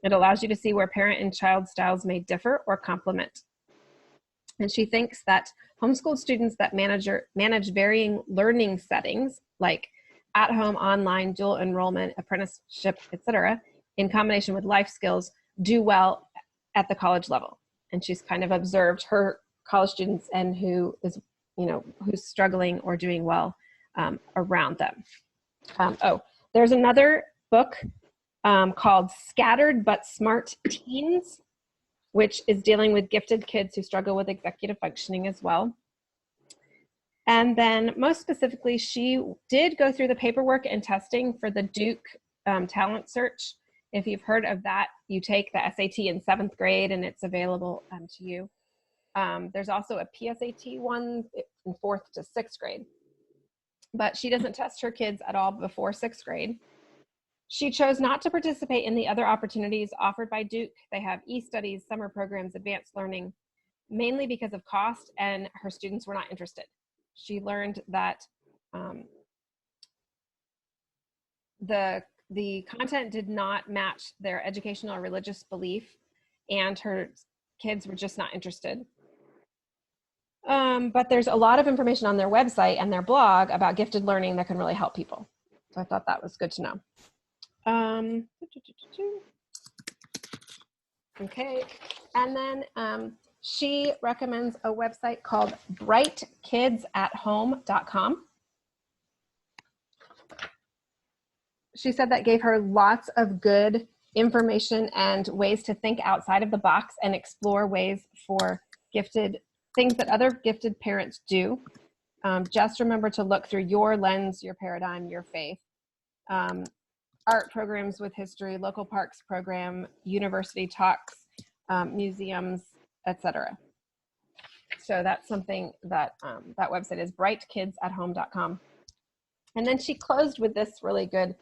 [SPEAKER 1] It allows you to see where parent and child styles may differ or complement. And she thinks that homeschooled students that manage varying learning settings, like at-home, online, dual enrollment, apprenticeship, etc., in combination with life skills, do well at the college level. And she's kind of observed her college students and who's struggling or doing well around them. There's another book called Scattered But Smart Teens, which is dealing with gifted kids who struggle with executive functioning as well. And then most specifically, she did go through the paperwork and testing for the Duke Talent Search. If you've heard of that, you take the SAT in 7th grade and it's available to you. There's also a PSAT one in 4th to 6th grade. But she doesn't test her kids at all before 6th grade. She chose not to participate in the other opportunities offered by Duke. They have e-studies, summer programs, advanced learning, mainly because of cost, and her students were not interested. She learned that the content did not match their educational or religious belief, and her kids were just not interested. But there's a lot of information on their website and their blog about gifted learning that can really help people. So I thought that was good to know. Okay, and then she recommends a website called brightkidsathome.com. She said that gave her lots of good information and ways to think outside of the box and explore ways for gifted things that other gifted parents do. Just remember to look through your lens, your paradigm, your faith. Art programs with history, local parks program, university talks, museums, etc. So that's something that that website is brightkidsathome.com. And then she closed with this really good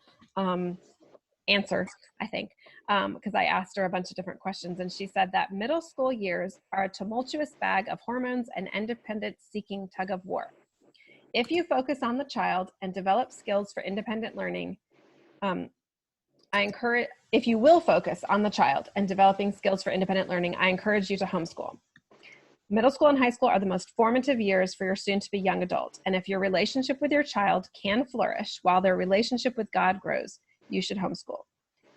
[SPEAKER 1] answer, I think, because I asked her a bunch of different questions, and she said that middle school years are a tumultuous bag of hormones and independence-seeking tug of war. If you focus on the child and develop skills for independent learning, if you will focus on the child and developing skills for independent learning, I encourage you to homeschool. Middle school and high school are the most formative years for your soon-to-be young adult, and if your relationship with your child can flourish while their relationship with God grows, you should homeschool.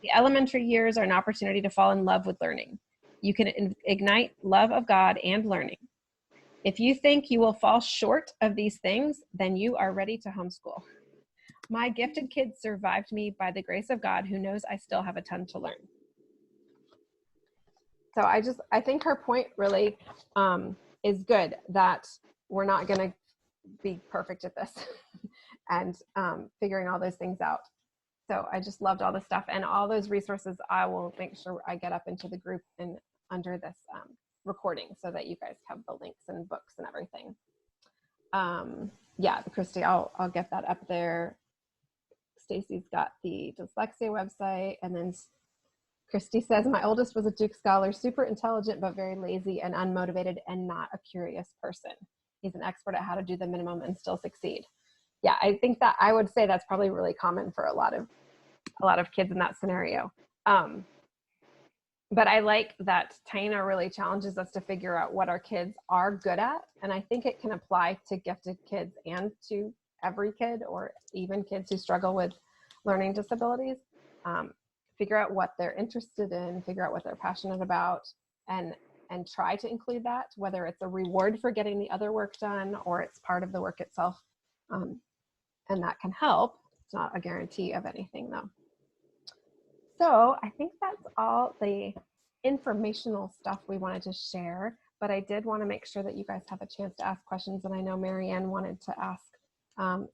[SPEAKER 1] The elementary years are an opportunity to fall in love with learning. You can ignite love of God and learning. If you think you will fall short of these things, then you are ready to homeschool. My gifted kids survived me by the grace of God, who knows I still have a ton to learn. So I think her point really is good, that we're not going to be perfect at this and figuring all those things out. So I just loved all the stuff, and all those resources I will make sure I get up into the group and under this recording so that you guys have the links and books and everything. Yeah, Christy, I'll get that up there. Stacy's got the dyslexia website, and then Christy says, my oldest was a Duke Scholar, super intelligent, but very lazy and unmotivated and not a curious person. He's an expert at how to do the minimum and still succeed. Yeah, I think that I would say that's probably really common for a lot of kids in that scenario. But I like that Taina really challenges us to figure out what our kids are good at. And I think it can apply to gifted kids and to every kid, or even kids who struggle with learning disabilities. Figure out what they're interested in, figure out what they're passionate about, and try to include that, whether it's a reward for getting the other work done or it's part of the work itself. And that can help. It's not a guarantee of anything though. So I think that's all the informational stuff we wanted to share, but I did want to make sure that you guys have a chance to ask questions. And I know Marianne wanted to ask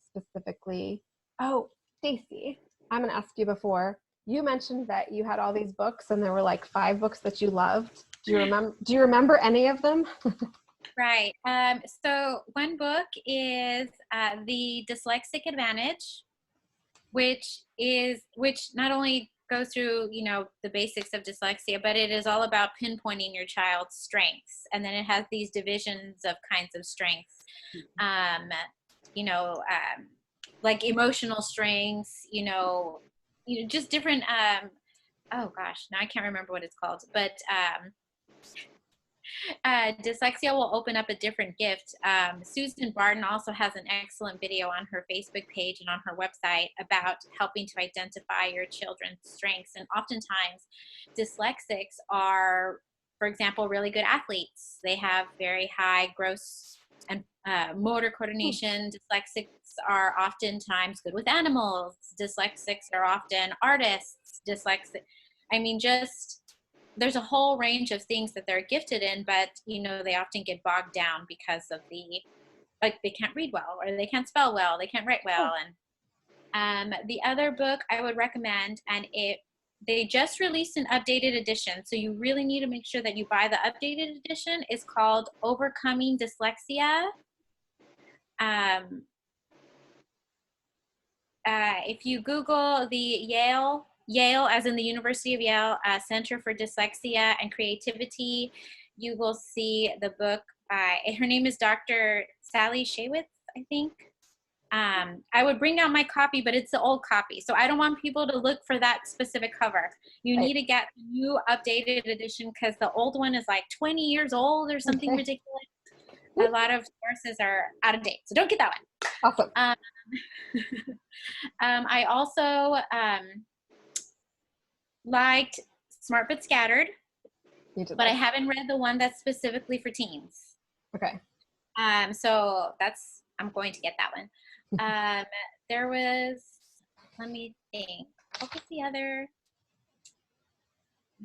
[SPEAKER 1] specifically. Oh, Stacy, I'm going to ask you before. You mentioned that you had all these books and there were like 5 books that you loved. Do you remember any of them?
[SPEAKER 2] Right. So one book is the Dyslexic Advantage, which not only goes through, the basics of dyslexia, but it is all about pinpointing your child's strengths. And then it has these divisions of kinds of strengths, like emotional strengths, just different, oh gosh, now I can't remember what it's called, but dyslexia will open up a different gift. Susan Barton also has an excellent video on her Facebook page and on her website about helping to identify your children's strengths. And oftentimes dyslexics are, for example, really good athletes. They have very high gross and motor coordination. Dyslexics are oftentimes good with animals. Dyslexics are often artists. There's a whole range of things that they're gifted in, but they often get bogged down because of they can't read well, or they can't spell well, they can't write well. And the other book I would recommend, and they just released an updated edition, so you really need to make sure that you buy the updated edition, is called Overcoming Dyslexia. If you Google the Yale, as in the University of Yale, Center for Dyslexia and Creativity, you will see the book by, her name is Dr. Sally Shaywitz, I think. I would bring out my copy, but it's the old copy. So I don't want people to look for that specific cover. You need to get the new updated edition because the old one is like 20 years old or something ridiculous. a lot of sources are out of date, so don't get that one.
[SPEAKER 1] Awesome.
[SPEAKER 2] I also liked Smart but Scattered, but I haven't read the one that's specifically for teens.
[SPEAKER 1] Okay.
[SPEAKER 2] So I'm going to get that one. There was, let me think, what was the other?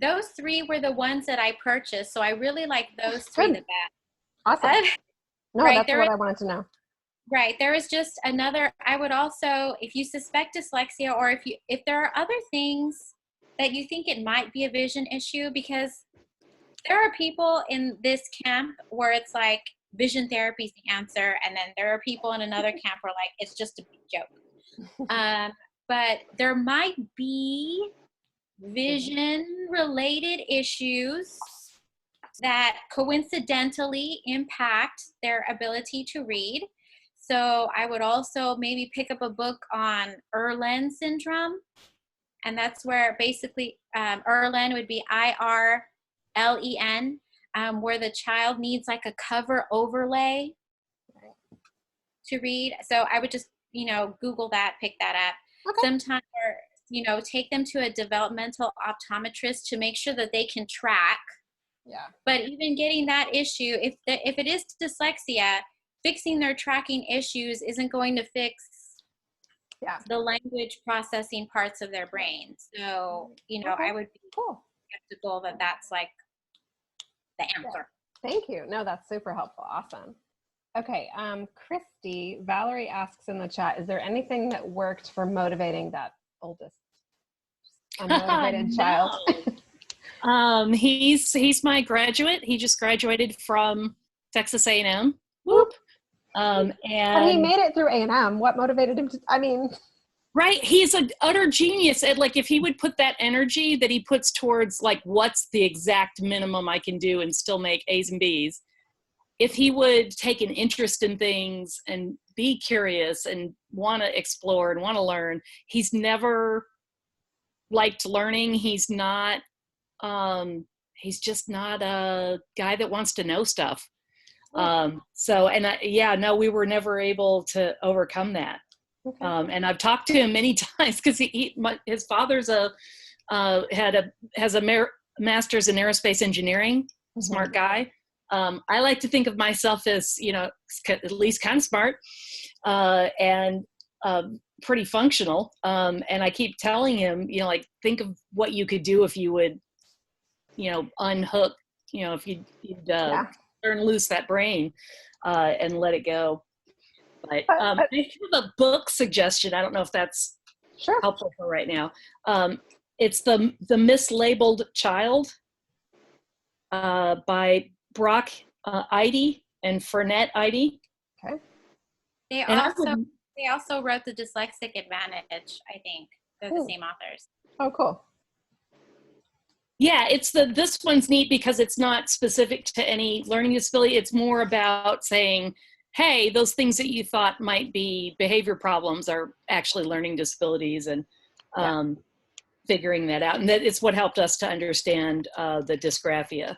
[SPEAKER 2] Those three were the ones that I purchased, so I really like those three the best.
[SPEAKER 1] Awesome. No,
[SPEAKER 2] right,
[SPEAKER 1] that's what I wanted to know.
[SPEAKER 2] Right. There is just another, I would also, if you suspect dyslexia, or if there are other things that you think it might be a vision issue, because there are people in this camp where it's like vision therapy is the answer, and then there are people in another camp where like it's just a big joke. But there might be vision related issues that coincidentally impact their ability to read. So I would also maybe pick up a book on Irlen syndrome. And that's where basically Irlen would be IRLEN, where the child needs like a cover overlay to read. So I would just, Google that, pick that up.
[SPEAKER 1] Okay.
[SPEAKER 2] Sometimes, take them to a developmental optometrist to make sure that they can track.
[SPEAKER 1] Yeah.
[SPEAKER 2] But even getting that issue, if it is dyslexia, fixing their tracking issues isn't going to fix the language processing parts of their brain. So, I would be skeptical that that's like the answer.
[SPEAKER 1] Yeah. Thank you. No, that's super helpful. Awesome. Okay. Christy, Valerie asks in the chat, is there anything that worked for motivating that oldest unmotivated child?
[SPEAKER 3] He's my graduate. He just graduated from Texas A&M. Whoop. And
[SPEAKER 1] but he made it through A&M. What motivated him to,
[SPEAKER 3] right. He's an utter genius. And like, if he would put that energy that he puts towards like, what's the exact minimum I can do and still make A's and B's, if he would take an interest in things and be curious and want to explore and want to learn, he's never liked learning. He's just not a guy that wants to know stuff. We were never able to overcome that. Okay. And I've talked to him many times because his father's has a master's in aerospace engineering, smart guy. I like to think of myself as, at least kind of smart, and pretty functional. And I keep telling him, think of what you could do if you would, unhook, if you'd turn loose that brain and let it go. But I have a book suggestion. I don't know if that's helpful for right now. It's the Mislabeled Child by Brock Iep and Fernette Iep.
[SPEAKER 1] Okay.
[SPEAKER 2] They also wrote the Dyslexic Advantage, I think. They're the same authors.
[SPEAKER 1] Oh, cool.
[SPEAKER 3] Yeah, this one's neat because it's not specific to any learning disability. It's more about saying, hey, those things that you thought might be behavior problems are actually learning disabilities, and figuring that out. And that it's what helped us to understand the dysgraphia.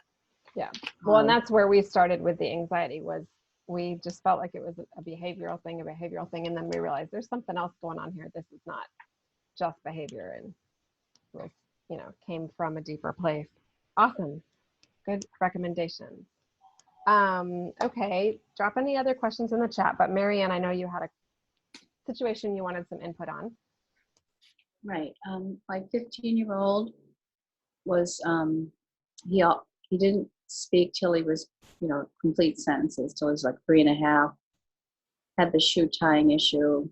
[SPEAKER 1] Yeah. Well, and that's where we started with the anxiety, was we just felt like it was a behavioral thing. And then we realized there's something else going on here. This is not just behavior, and was, came from a deeper place. Awesome. Good recommendations. Okay. Drop any other questions in the chat, but Marianne, I know you had a situation you wanted some input on.
[SPEAKER 4] Right. My 15-year-old was, he didn't speak till he was, complete sentences, till he was like 3.5, had the shoe tying issue,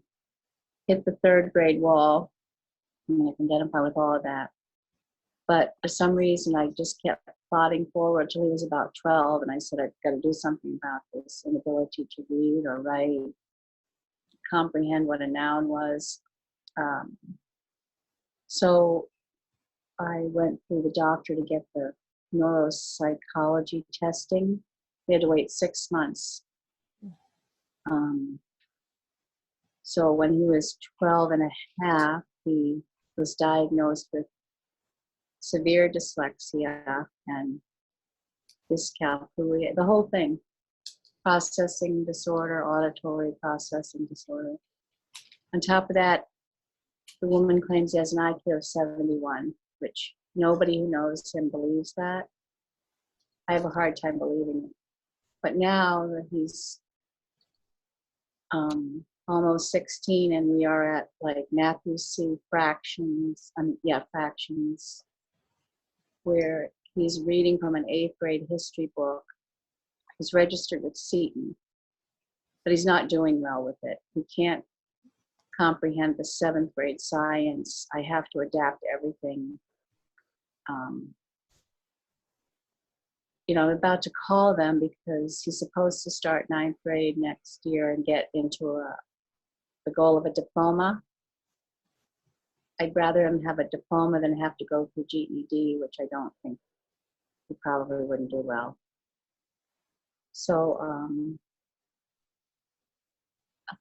[SPEAKER 4] hit the 3rd grade wall. I mean, I can identify with all of that. But for some reason, I just kept plodding forward till he was about 12. And I said, I've got to do something about this inability to read or write, comprehend what a noun was. So I went through the doctor to get the neuropsychology testing. We had to wait 6 months. So when he was 12.5, he was diagnosed with severe dyslexia and dyscalculia, the whole thing. processing disorder, auditory processing disorder. On top of that, the woman claims he has an IQ of 71, which nobody who knows him believes that. I have a hard time believing it. But now that he's almost 16 and we are at like Matthew C. fractions, where he's reading from an 8th grade history book. He's registered with Seton, but he's not doing well with it. He can't comprehend the 7th grade science. I have to adapt everything. I'm about to call them because he's supposed to start 9th grade next year and get into the goal of a diploma. I'd rather him have a diploma than have to go through GED, which I don't think he probably wouldn't do well. So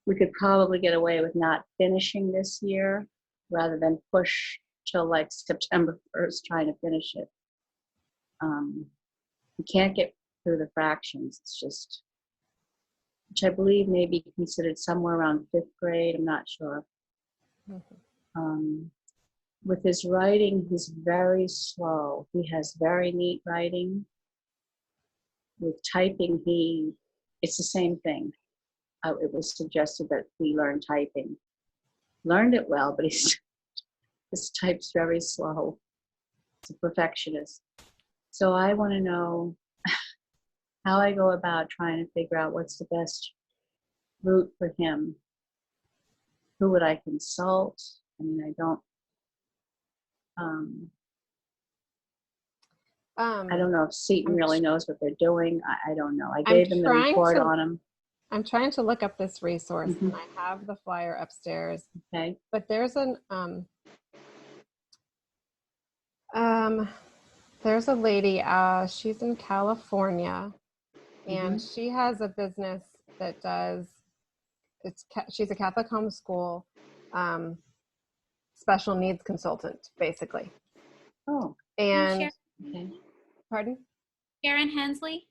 [SPEAKER 4] we could probably get away with not finishing this year rather than push till like September 1st trying to finish it. We can't get through the fractions. It's just, which I believe may be considered somewhere around 5th grade. I'm not sure. With his writing, he's very slow. He has very neat writing. With typing, it's the same thing. It was suggested that he learn typing. Learned it well, but his type's very slow. He's a perfectionist. So I want to know how I go about trying to figure out what's the best route for him. Who would I consult? I mean, I don't know if Seton really knows what they're doing. I don't know. I gave him the report on him.
[SPEAKER 1] I'm trying to look up this resource, and I have the flyer upstairs.
[SPEAKER 4] Okay.
[SPEAKER 1] But there's there's a lady, she's in California, and she has a business that does, she's a Catholic homeschool special needs consultant, basically.
[SPEAKER 4] Oh.
[SPEAKER 1] And,
[SPEAKER 4] Okay.
[SPEAKER 1] pardon?
[SPEAKER 2] Sharon Hensley?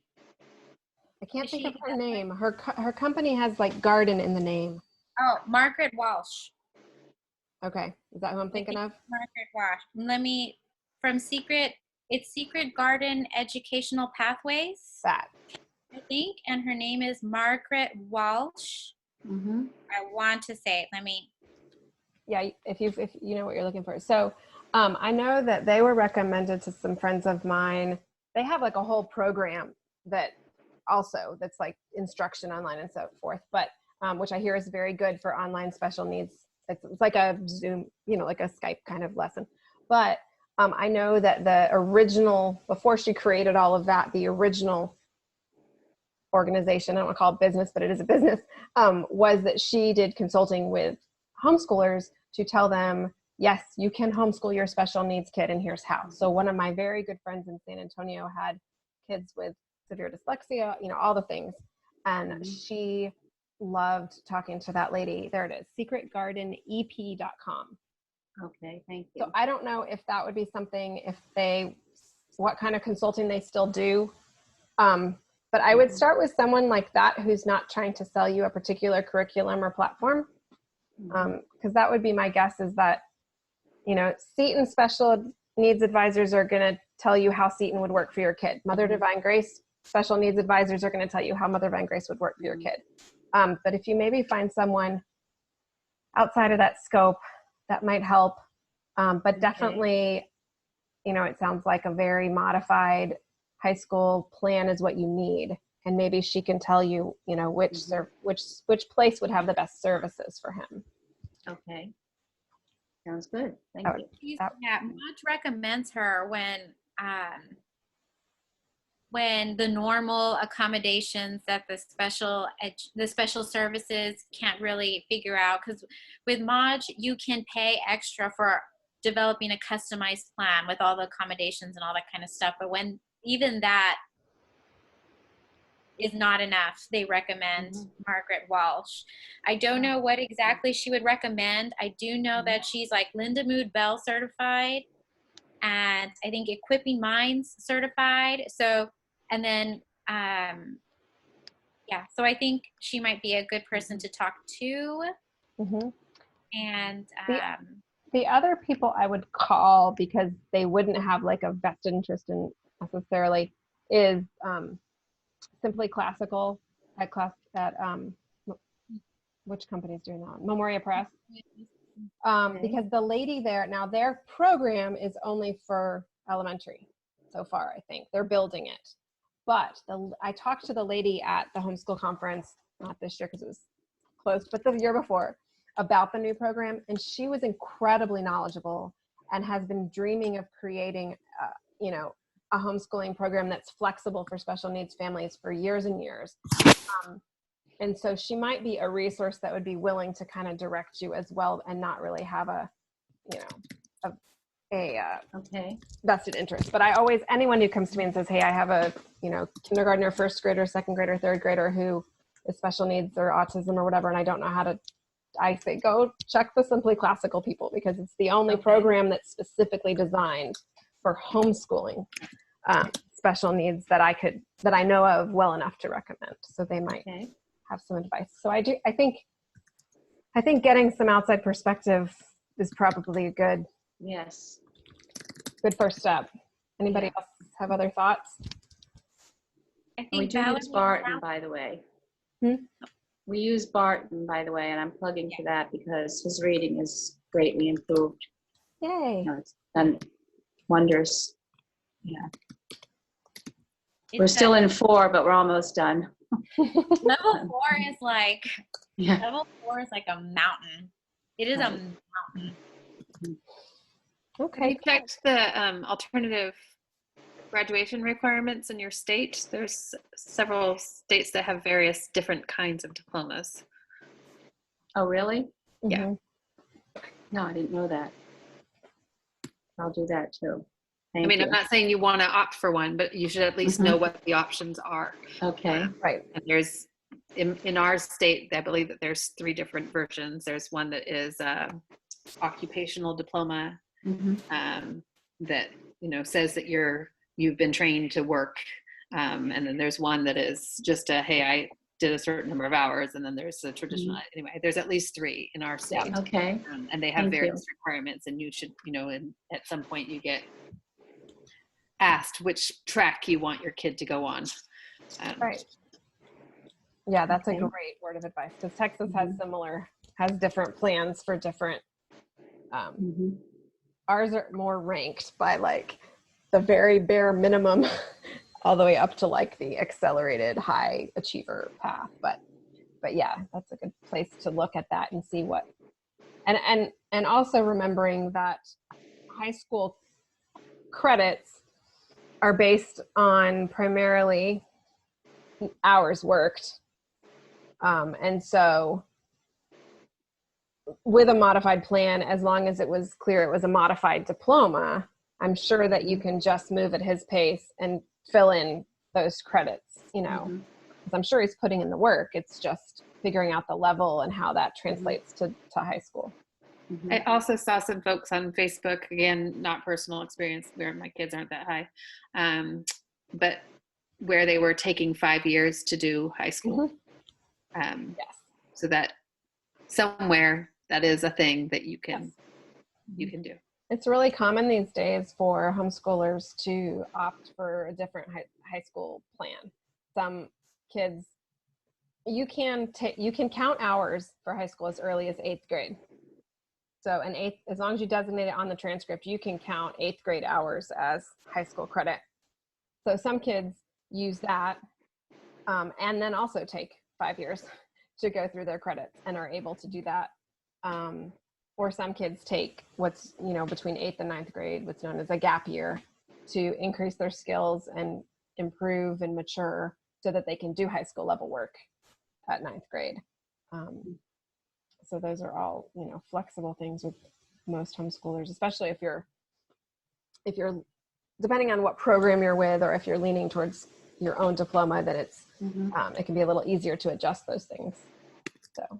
[SPEAKER 1] I can't think of her name. Her company has like garden in the name.
[SPEAKER 2] Oh, Margaret Walsh.
[SPEAKER 1] Okay. Is that who I'm thinking of?
[SPEAKER 2] Margaret Walsh. It's Secret Garden Educational Pathways.
[SPEAKER 1] That.
[SPEAKER 2] I think, and her name is Margaret Walsh. I want to say,
[SPEAKER 1] Yeah, if you know what you're looking for. So I know that they were recommended to some friends of mine. They have like a whole program that's like instruction online and so forth, but which I hear is very good for online special needs. It's like a Zoom, like a Skype kind of lesson. But I know that the original, before she created all of that, the original organization, I don't want to call it business, but it is a business, was that she did consulting with homeschoolers to tell them, yes, you can homeschool your special needs kid, and here's how. So one of my very good friends in San Antonio had kids with severe dyslexia, all the things. And she loved talking to that lady. There it is, secretgardenep.com.
[SPEAKER 4] Okay, thank you.
[SPEAKER 1] So I don't know if that would be something, what kind of consulting they still do. But I would start with someone like that who's not trying to sell you a particular curriculum or platform. Because that would be my guess, is that, Seton special needs advisors are going to tell you how Seton would work for your kid. Mother Divine Grace special needs advisors are going to tell you how Mother Divine Grace would work for your kid. But if you maybe find someone outside of that scope, that might help. But definitely, it sounds like a very modified high school plan is what you need. And maybe she can tell you, which place would have the best services for him.
[SPEAKER 4] Okay. Sounds good. Thank you.
[SPEAKER 2] Mudge recommends her when the normal accommodations that the special services can't really figure out, because with Maj you can pay extra for developing a customized plan with all the accommodations and all that kind of stuff, but when even that is not enough, they recommend Margaret Walsh. I don't know what exactly she would recommend. I do know that she's like Linda Mood Bell certified, and I think Equipping Minds certified. So, and then Yeah, so I think she might be a good person to talk to.
[SPEAKER 1] Mhm.
[SPEAKER 2] And
[SPEAKER 1] The other people I would call, because they wouldn't have like a vested interest in necessarily, is Simply Classical at which company is doing that one? Memoria Press. Because the lady there, now their program is only for elementary so far, I think. They're building it. But I talked to the lady at the homeschool conference, not this year because it was closed, but the year before, about the new program. And she was incredibly knowledgeable and has been dreaming of creating, a homeschooling program that's flexible for special needs families for years and years. And so she might be a resource that would be willing to kind of direct you as well and not really have a vested interest. But anyone who comes to me and says, hey, I have a, kindergartner, first grader, second grader, third grader who is special needs or autism or whatever, and I don't know how to, I say, go check the Simply Classical people, because it's the only program that's specifically designed for homeschooling special needs that I know of well enough to recommend. So they might have some advice. So I think getting some outside perspective is probably a good first step. Anybody else have other thoughts?
[SPEAKER 2] I think
[SPEAKER 4] we do use Barton, by the way. We use Barton, by the way, and I'm plugging for that because his reading is greatly improved.
[SPEAKER 1] Yay.
[SPEAKER 4] It's done wonders. Yeah. We're still in 4, but we're almost done.
[SPEAKER 2] Level 4 is like level 4 is like a mountain. It is a mountain.
[SPEAKER 1] Okay.
[SPEAKER 5] Have you checked the alternative graduation requirements in your state? There's several states that have various different kinds of diplomas.
[SPEAKER 4] Oh, really?
[SPEAKER 5] Yeah.
[SPEAKER 4] No, I didn't know that. I'll do that too. Thank
[SPEAKER 5] I'm
[SPEAKER 4] you.
[SPEAKER 5] not saying you want to opt for one, but you should at least know what the options are.
[SPEAKER 4] Okay.
[SPEAKER 1] Right.
[SPEAKER 5] And there's, in our state, I believe that there's 3 different versions. There's one that is occupational diploma that, says that you've been trained to work. And then there's one that is just hey, I did a certain number of hours. And then there's a traditional, anyway, there's at least 3 in our state.
[SPEAKER 4] Yeah. Okay.
[SPEAKER 5] And they have
[SPEAKER 4] Thank
[SPEAKER 5] various
[SPEAKER 4] you.
[SPEAKER 5] requirements, and you should, and at some point you get asked which track you want your kid to go on.
[SPEAKER 1] Right. Yeah, that's a great word of advice, because Texas has different plans for different, ours are more ranked by like the very bare minimum all the way up to like the accelerated high achiever path. But yeah, that's a good place to look at that and see what, and also remembering that high school credits are based on primarily hours worked. And so with a modified plan, as long as it was clear it was a modified diploma, I'm sure that you can just move at his pace and fill in those credits, because I'm sure he's putting in the work. It's just figuring out the level and how that translates to high school.
[SPEAKER 5] I also saw some folks on Facebook, again, not personal experience where my kids aren't that high, but where they were taking 5 years to do high school. So that somewhere that is a thing that you can do.
[SPEAKER 1] It's really common these days for homeschoolers to opt for a different high school plan. Some kids, you can count hours for high school as early as 8th grade. So as long as you designate it on the transcript, you can count 8th grade hours as high school credit. So some kids use that and then also take 5 years to go through their credits and are able to do that. Or some kids take what's, between 8th and 9th grade, what's known as a gap year, to increase their skills and improve and mature so that they can do high school level work at 9th grade. So those are all, flexible things with most homeschoolers, especially if you're depending on what program you're with, or if you're leaning towards your own diploma, then it can be a little easier to adjust those things. So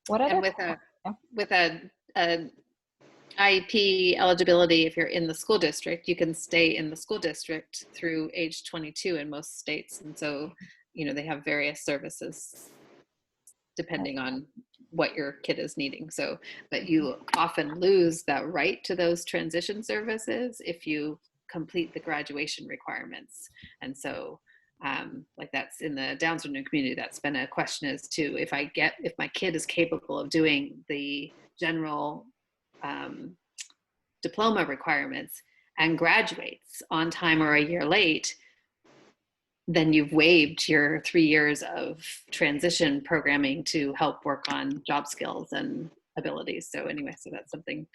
[SPEAKER 1] what other?
[SPEAKER 5] And with a Iep eligibility, if you're in the school district, you can stay in the school district through age 22 in most states. And so they have various services depending on what your kid is needing. So, but you often lose that right to those transition services if you complete the graduation requirements. And so, like that's in the Down syndrome community, that's been a question as to if my kid is capable of doing the general diploma requirements and graduates on time or a year late, then you've waived your 3 years of transition programming to help work on job skills and abilities. So anyway, so that's something,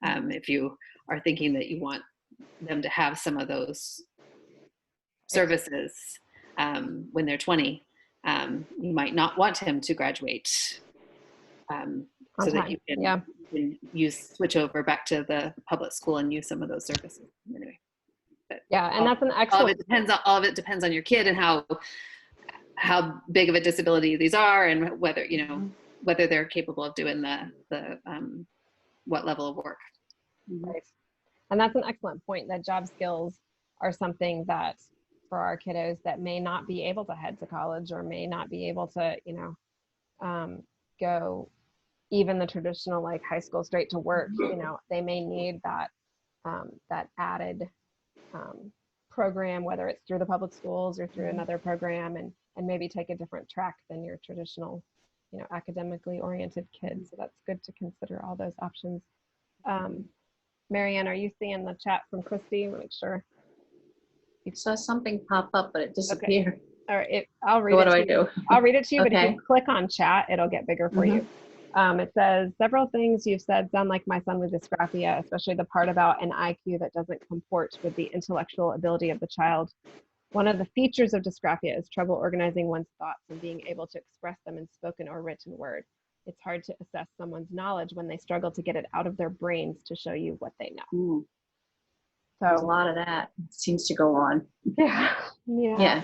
[SPEAKER 5] if you are thinking that you want them to have some of those services when they're 20, you might not want him to graduate so that you can switch over back to the public school and use some of those services. Anyway. But
[SPEAKER 1] and that's an excellent.
[SPEAKER 5] All of it depends on your kid and how big of a disability these are, and whether whether they're capable of doing the what level of work.
[SPEAKER 1] Right. And that's an excellent point, that job skills are something that for our kiddos that may not be able to head to college or may not be able to, go even the traditional like high school straight to work, they may need that added program, whether it's through the public schools or through another program, and maybe take a different track than your traditional, academically oriented kids. So that's good to consider all those options. Marianne, are you seeing the chat from Christy? Make sure.
[SPEAKER 4] You saw something pop up, but it disappeared.
[SPEAKER 1] All right, I'll read
[SPEAKER 4] So
[SPEAKER 1] it.
[SPEAKER 4] What do I do?
[SPEAKER 1] I'll read it to you,
[SPEAKER 4] Okay.
[SPEAKER 1] but if you click on chat, it'll get bigger for you. It says, several things you've said sound like my son with dysgraphia, especially the part about an IQ that doesn't comport with the intellectual ability of the child. One of the features of dysgraphia is trouble organizing one's thoughts and being able to express them in spoken or written word. It's hard to assess someone's knowledge when they struggle to get it out of their brains to show you what they know.
[SPEAKER 4] There's a
[SPEAKER 1] So
[SPEAKER 4] lot of that seems to go on.
[SPEAKER 1] yeah.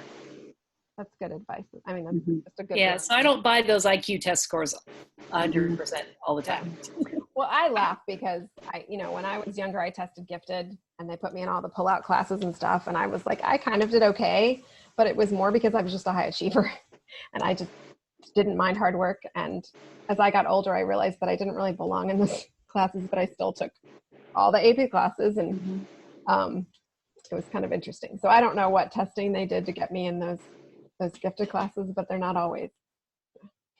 [SPEAKER 1] That's good advice. I mean, that's just a good
[SPEAKER 3] Yeah,
[SPEAKER 1] one.
[SPEAKER 3] so I don't buy those IQ test scores 100% all the time.
[SPEAKER 1] Well, I laugh because when I was younger, I tested gifted and they put me in all the pull-out classes and stuff. And I was like, I kind of did okay, but it was more because I was just a high achiever and I just didn't mind hard work. And as I got older, I realized that I didn't really belong in those classes, but I still took all the AP classes, and it was kind of interesting. So I don't know what testing they did to get me in those gifted classes, but they're not always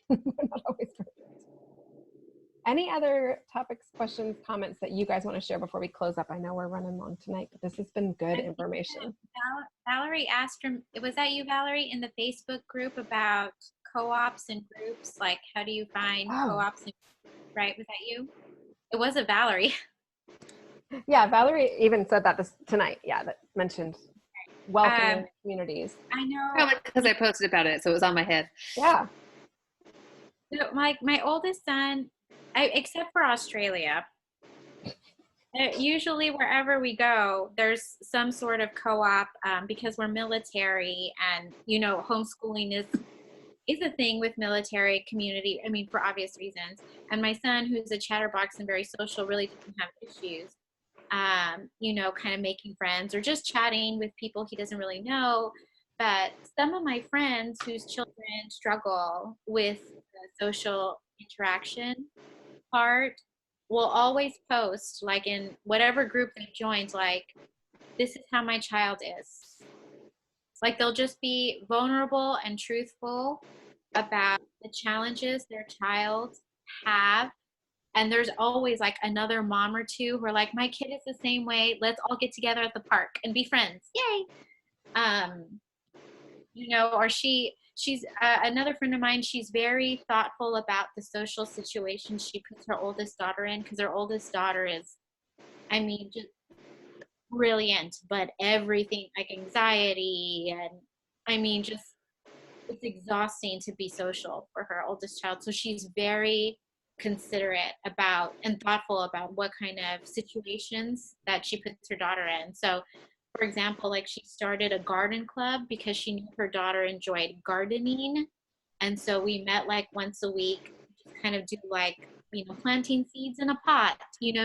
[SPEAKER 1] perfect. Any other topics, questions, comments that you guys want to share before we close up? I know we're running long tonight, but this has been good information.
[SPEAKER 2] Valerie asked was that you, Valerie, in the Facebook group about co-ops and groups? Like, how do you find co-ops? Right? Was that you? It wasn't Valerie.
[SPEAKER 1] Yeah, Valerie even said that tonight. Yeah, that mentioned welcoming communities.
[SPEAKER 2] I know.
[SPEAKER 5] Probably because I posted about it, so it was on my head.
[SPEAKER 1] Yeah.
[SPEAKER 2] So my oldest son, except for Australia, usually wherever we go, there's some sort of co-op because we're military, and homeschooling is a thing with military community. I mean, for obvious reasons. And my son, who's a chatterbox and very social, really doesn't have issues. Kind of making friends or just chatting with people he doesn't really know. But some of my friends whose children struggle with the social interaction part will always post, like in whatever group they joined, like, this is how my child is. Like, they'll just be vulnerable and truthful about the challenges their child have. And there's always like another mom or two who are like, my kid is the same way. Let's all get together at the park and be friends. Yay. Or she's another friend of mine. She's very thoughtful about the social situation she puts her oldest daughter in, because her oldest daughter is, just brilliant, but everything like anxiety and just it's exhausting to be social for her oldest child. So she's very considerate about and thoughtful about what kind of situations that she puts her daughter in. So, for example, like she started a garden club because she knew her daughter enjoyed gardening. And so we met like once a week, just kind of do like, planting seeds in a pot,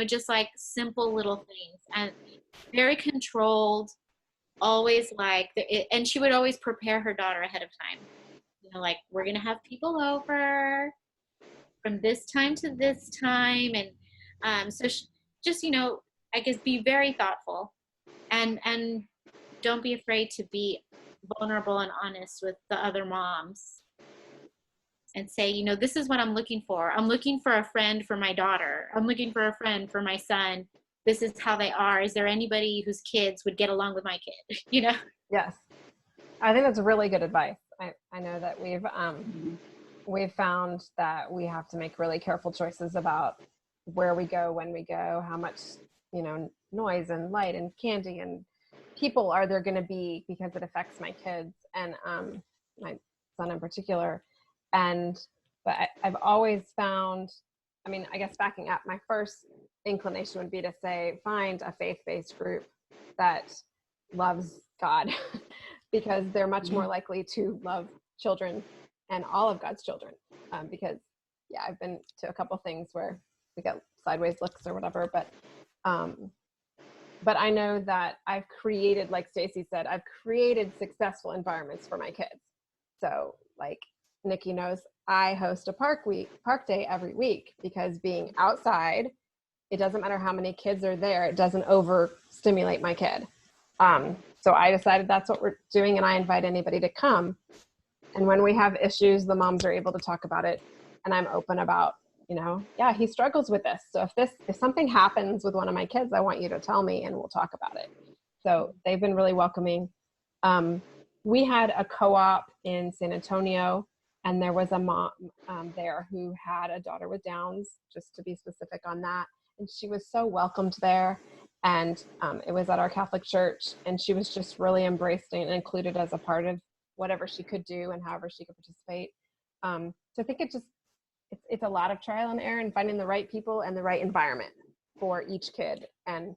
[SPEAKER 2] just like simple little things, and very controlled, always like, and she would always prepare her daughter ahead of time. You know, like, we're going to have people over from this time to this time. And so just, you know, I guess be very thoughtful and don't be afraid to be vulnerable and honest with the other moms and say, you know, this is what I'm looking for. I'm looking for a friend for my daughter. I'm looking for a friend for my son. This is how they are. Is there anybody whose kids would get along with my kid? You know?
[SPEAKER 1] Yes. I think that's really good advice. I know that we've found that we have to make really careful choices about where we go, when we go, how much, you know, noise and light and candy and people are there going to be, because it affects my kids and my son in particular. But I've always found, I mean, I guess backing up, my first inclination would be to say, find a faith-based group that loves God because they're much more likely to love children and all of God's children. Because yeah, I've been to a couple things where we get sideways looks or whatever, but I know that I've created, like Stacy said, I've created successful environments for my kids. So like Nikki knows, I host a park day every week, because being outside, it doesn't matter how many kids are there, it doesn't overstimulate my kid. So I decided that's what we're doing, and I invite anybody to come. And when we have issues, the moms are able to talk about it, and I'm open about, you know, yeah, he struggles with this. So if something happens with one of my kids, I want you to tell me and we'll talk about it. So they've been really welcoming. We had a co-op in San Antonio, and there was a mom there who had a daughter with Downs, just to be specific on that. And she was so welcomed there. And it was at our Catholic church, and she was just really embraced and included as a part of whatever she could do and however she could participate. So I think it's a lot of trial and error and finding the right people and the right environment for each kid. And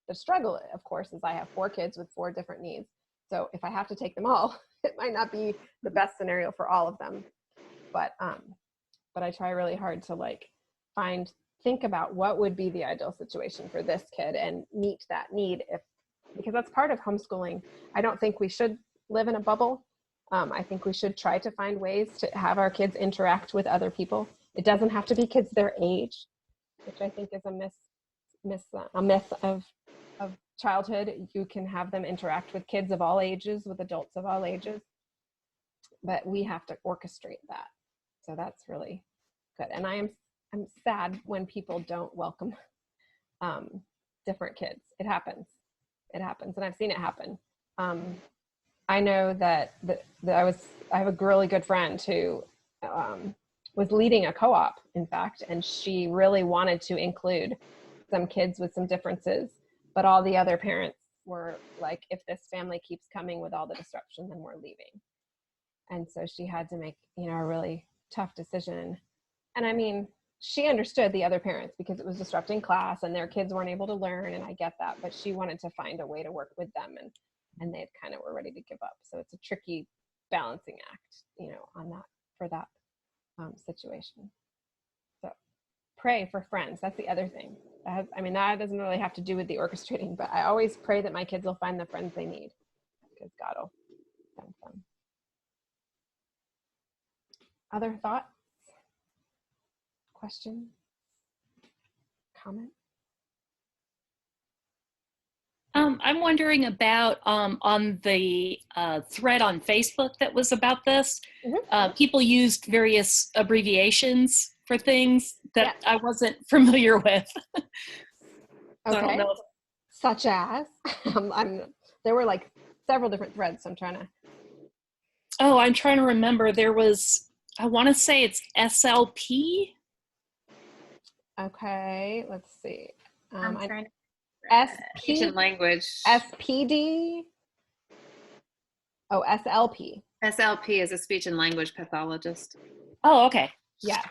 [SPEAKER 1] the struggle, of course, is I have 4 kids with 4 different needs. So if I have to take them all, it might not be the best scenario for all of them. But I try really hard to think about what would be the ideal situation for this kid and meet that need, because that's part of homeschooling. I don't think we should live in a bubble. I think we should try to find ways to have our kids interact with other people. It doesn't have to be kids their age, which I think is a myth of childhood. You can have them interact with kids of all ages, with adults of all ages, but we have to orchestrate that. So that's really good. And I'm sad when people don't welcome different kids. It happens, and I've seen it happen. I know that I have a really good friend who was leading a co-op, in fact, and she really wanted to include some kids with some differences, but all the other parents were like, if this family keeps coming with all the disruption, then we're leaving. And so she had to make, a really tough decision. And I mean, she understood the other parents because it was disrupting class and their kids weren't able to learn, and I get that, but she wanted to find a way to work with them, and they kind of were ready to give up. So it's a tricky balancing act, on that, for that situation. So pray for friends. That's the other thing. That doesn't really have to do with the orchestrating, but I always pray that my kids will find the friends they need, because God will send them. Other thoughts? Questions? Comments?
[SPEAKER 3] I'm wondering about on the thread on Facebook that was about this. Mm-hmm. People used various abbreviations for things that I wasn't familiar with. So
[SPEAKER 1] okay.
[SPEAKER 3] I don't know.
[SPEAKER 1] Such as? There were like several different threads, so I'm trying to
[SPEAKER 3] remember. There was, I want to say it's SLP.
[SPEAKER 1] Okay, let's see.
[SPEAKER 2] I'm trying to
[SPEAKER 5] Speech and language.
[SPEAKER 1] SPD. Oh, SLP.
[SPEAKER 5] SLP is a speech and language pathologist.
[SPEAKER 3] Oh, okay.
[SPEAKER 1] Yes.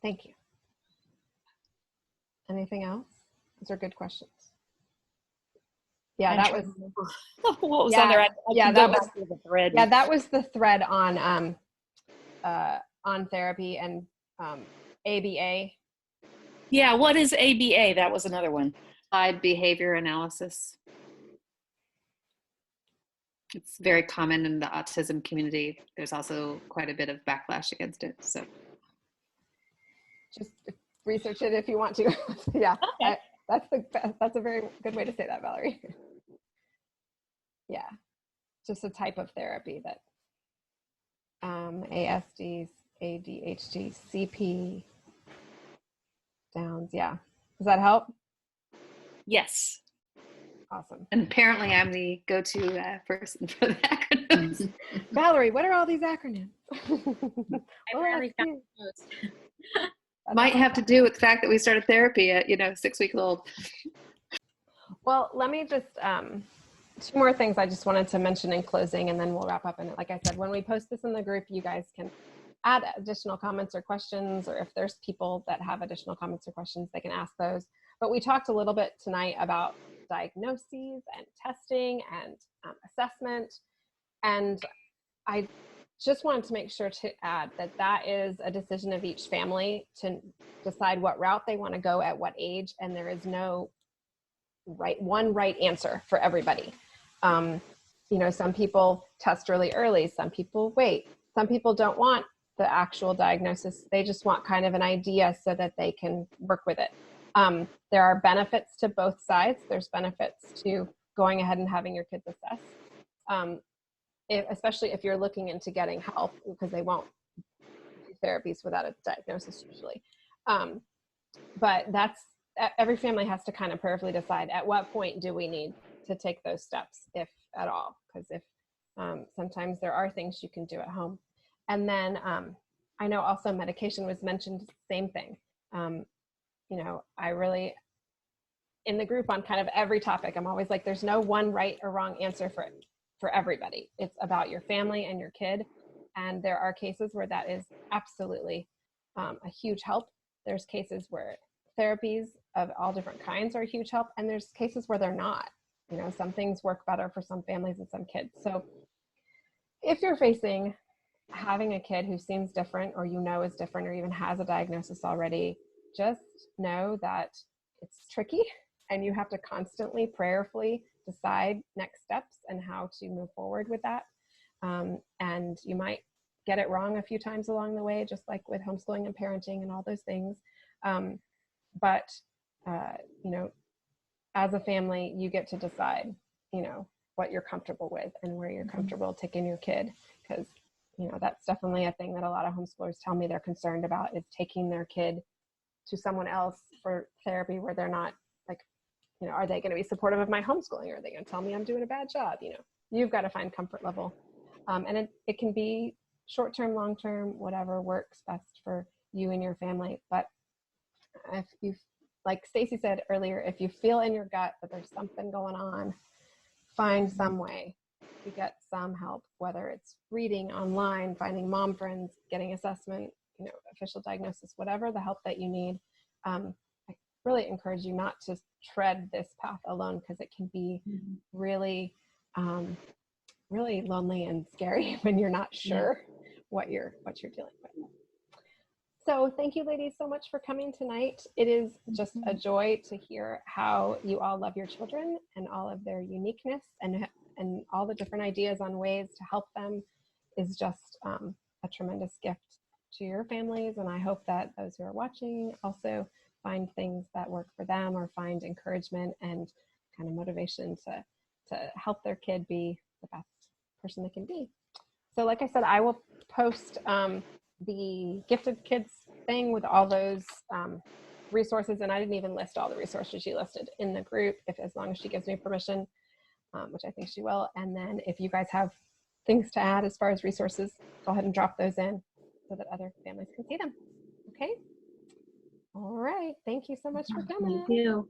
[SPEAKER 1] Thank you. Anything else? Those are good questions. Yeah, that was
[SPEAKER 3] what was on there.
[SPEAKER 1] That was the thread. Yeah, that was the thread on therapy and ABA.
[SPEAKER 3] Yeah, what is ABA? That was another one.
[SPEAKER 5] Applied behavior analysis. It's very common in the autism community. There's also quite a bit of backlash against it. So
[SPEAKER 1] Just research it if you want to. Yeah,
[SPEAKER 2] Okay.
[SPEAKER 1] that's a very good way to say that, Valerie. Yeah, just a type of therapy that ASD, ADHD, CP, Downs. Yeah, does that help?
[SPEAKER 3] Yes.
[SPEAKER 1] Awesome.
[SPEAKER 5] and apparently I'm the go-to person for the acronyms.
[SPEAKER 1] Valerie, what are all these acronyms?
[SPEAKER 2] I
[SPEAKER 1] Well,
[SPEAKER 2] rarely
[SPEAKER 1] that's
[SPEAKER 2] found
[SPEAKER 1] you.
[SPEAKER 2] those.
[SPEAKER 5] Might have to do with the fact that we started therapy at 6 weeks old.
[SPEAKER 1] Well, let me just, two more things I just wanted to mention in closing, and then we'll wrap up. And like I said, when we post this in the group, you guys can add additional comments or questions, or if there's people that have additional comments or questions, they can ask those. But we talked a little bit tonight about diagnoses and testing and assessment. And I just wanted to make sure to add that that is a decision of each family to decide what route they want to go at what age, and there is no one right answer for everybody. Some people test really early, some people wait, some people don't want the actual diagnosis, they just want kind of an idea so that they can work with it. There are benefits to both sides. There's benefits to going ahead and having your kids assessed, especially if you're looking into getting help, because they won't do therapies without a diagnosis usually. But every family has to kind of prayerfully decide at what point do we need to take those steps, if at all, because if sometimes there are things you can do at home. And then I know also medication was mentioned, same thing. I really, in the group on kind of every topic, I'm always like, there's no one right or wrong answer for everybody. It's about your family and your kid. And there are cases where that is absolutely a huge help. There's cases where therapies of all different kinds are a huge help. And there's cases where they're not. Some things work better for some families and some kids. So if you're facing having a kid who seems different, or is different, or even has a diagnosis already, just know that it's tricky and you have to constantly prayerfully decide next steps and how to move forward with that. And you might get it wrong a few times along the way, just like with homeschooling and parenting and all those things. But as a family, you get to decide, what you're comfortable with and where you're comfortable taking your kid. Because, that's definitely a thing that a lot of homeschoolers tell me they're concerned about, is taking their kid to someone else for therapy where they're not like, are they going to be supportive of my homeschooling? Or are they going to tell me I'm doing a bad job? You've got to find comfort level. And it can be short-term, long-term, whatever works best for you and your family. But if you, like Stacy said earlier, if you feel in your gut that there's something going on, find some way to get some help, whether it's reading online, finding mom friends, getting assessment, official diagnosis, whatever the help that you need. I really encourage you not to tread this path alone, because it can be really, really lonely and scary when you're not sure what you're dealing with. So thank you, ladies, so much for coming tonight. It is just a joy to hear how you all love your children and all of their uniqueness, and all the different ideas on ways to help them is just a tremendous gift to your families. And I hope that those who are watching also find things that work for them, or find encouragement and kind of motivation to help their kid be the best person they can be. So like I said, I will post the Gifted Kids thing with all those resources, and I didn't even list all the resources she listed in the group, as long as she gives me permission, which I think she will. And then if you guys have things to add as far as resources, go ahead and drop those in so that other families can see them. Okay? All right. Thank you so much for coming.
[SPEAKER 4] Thank you.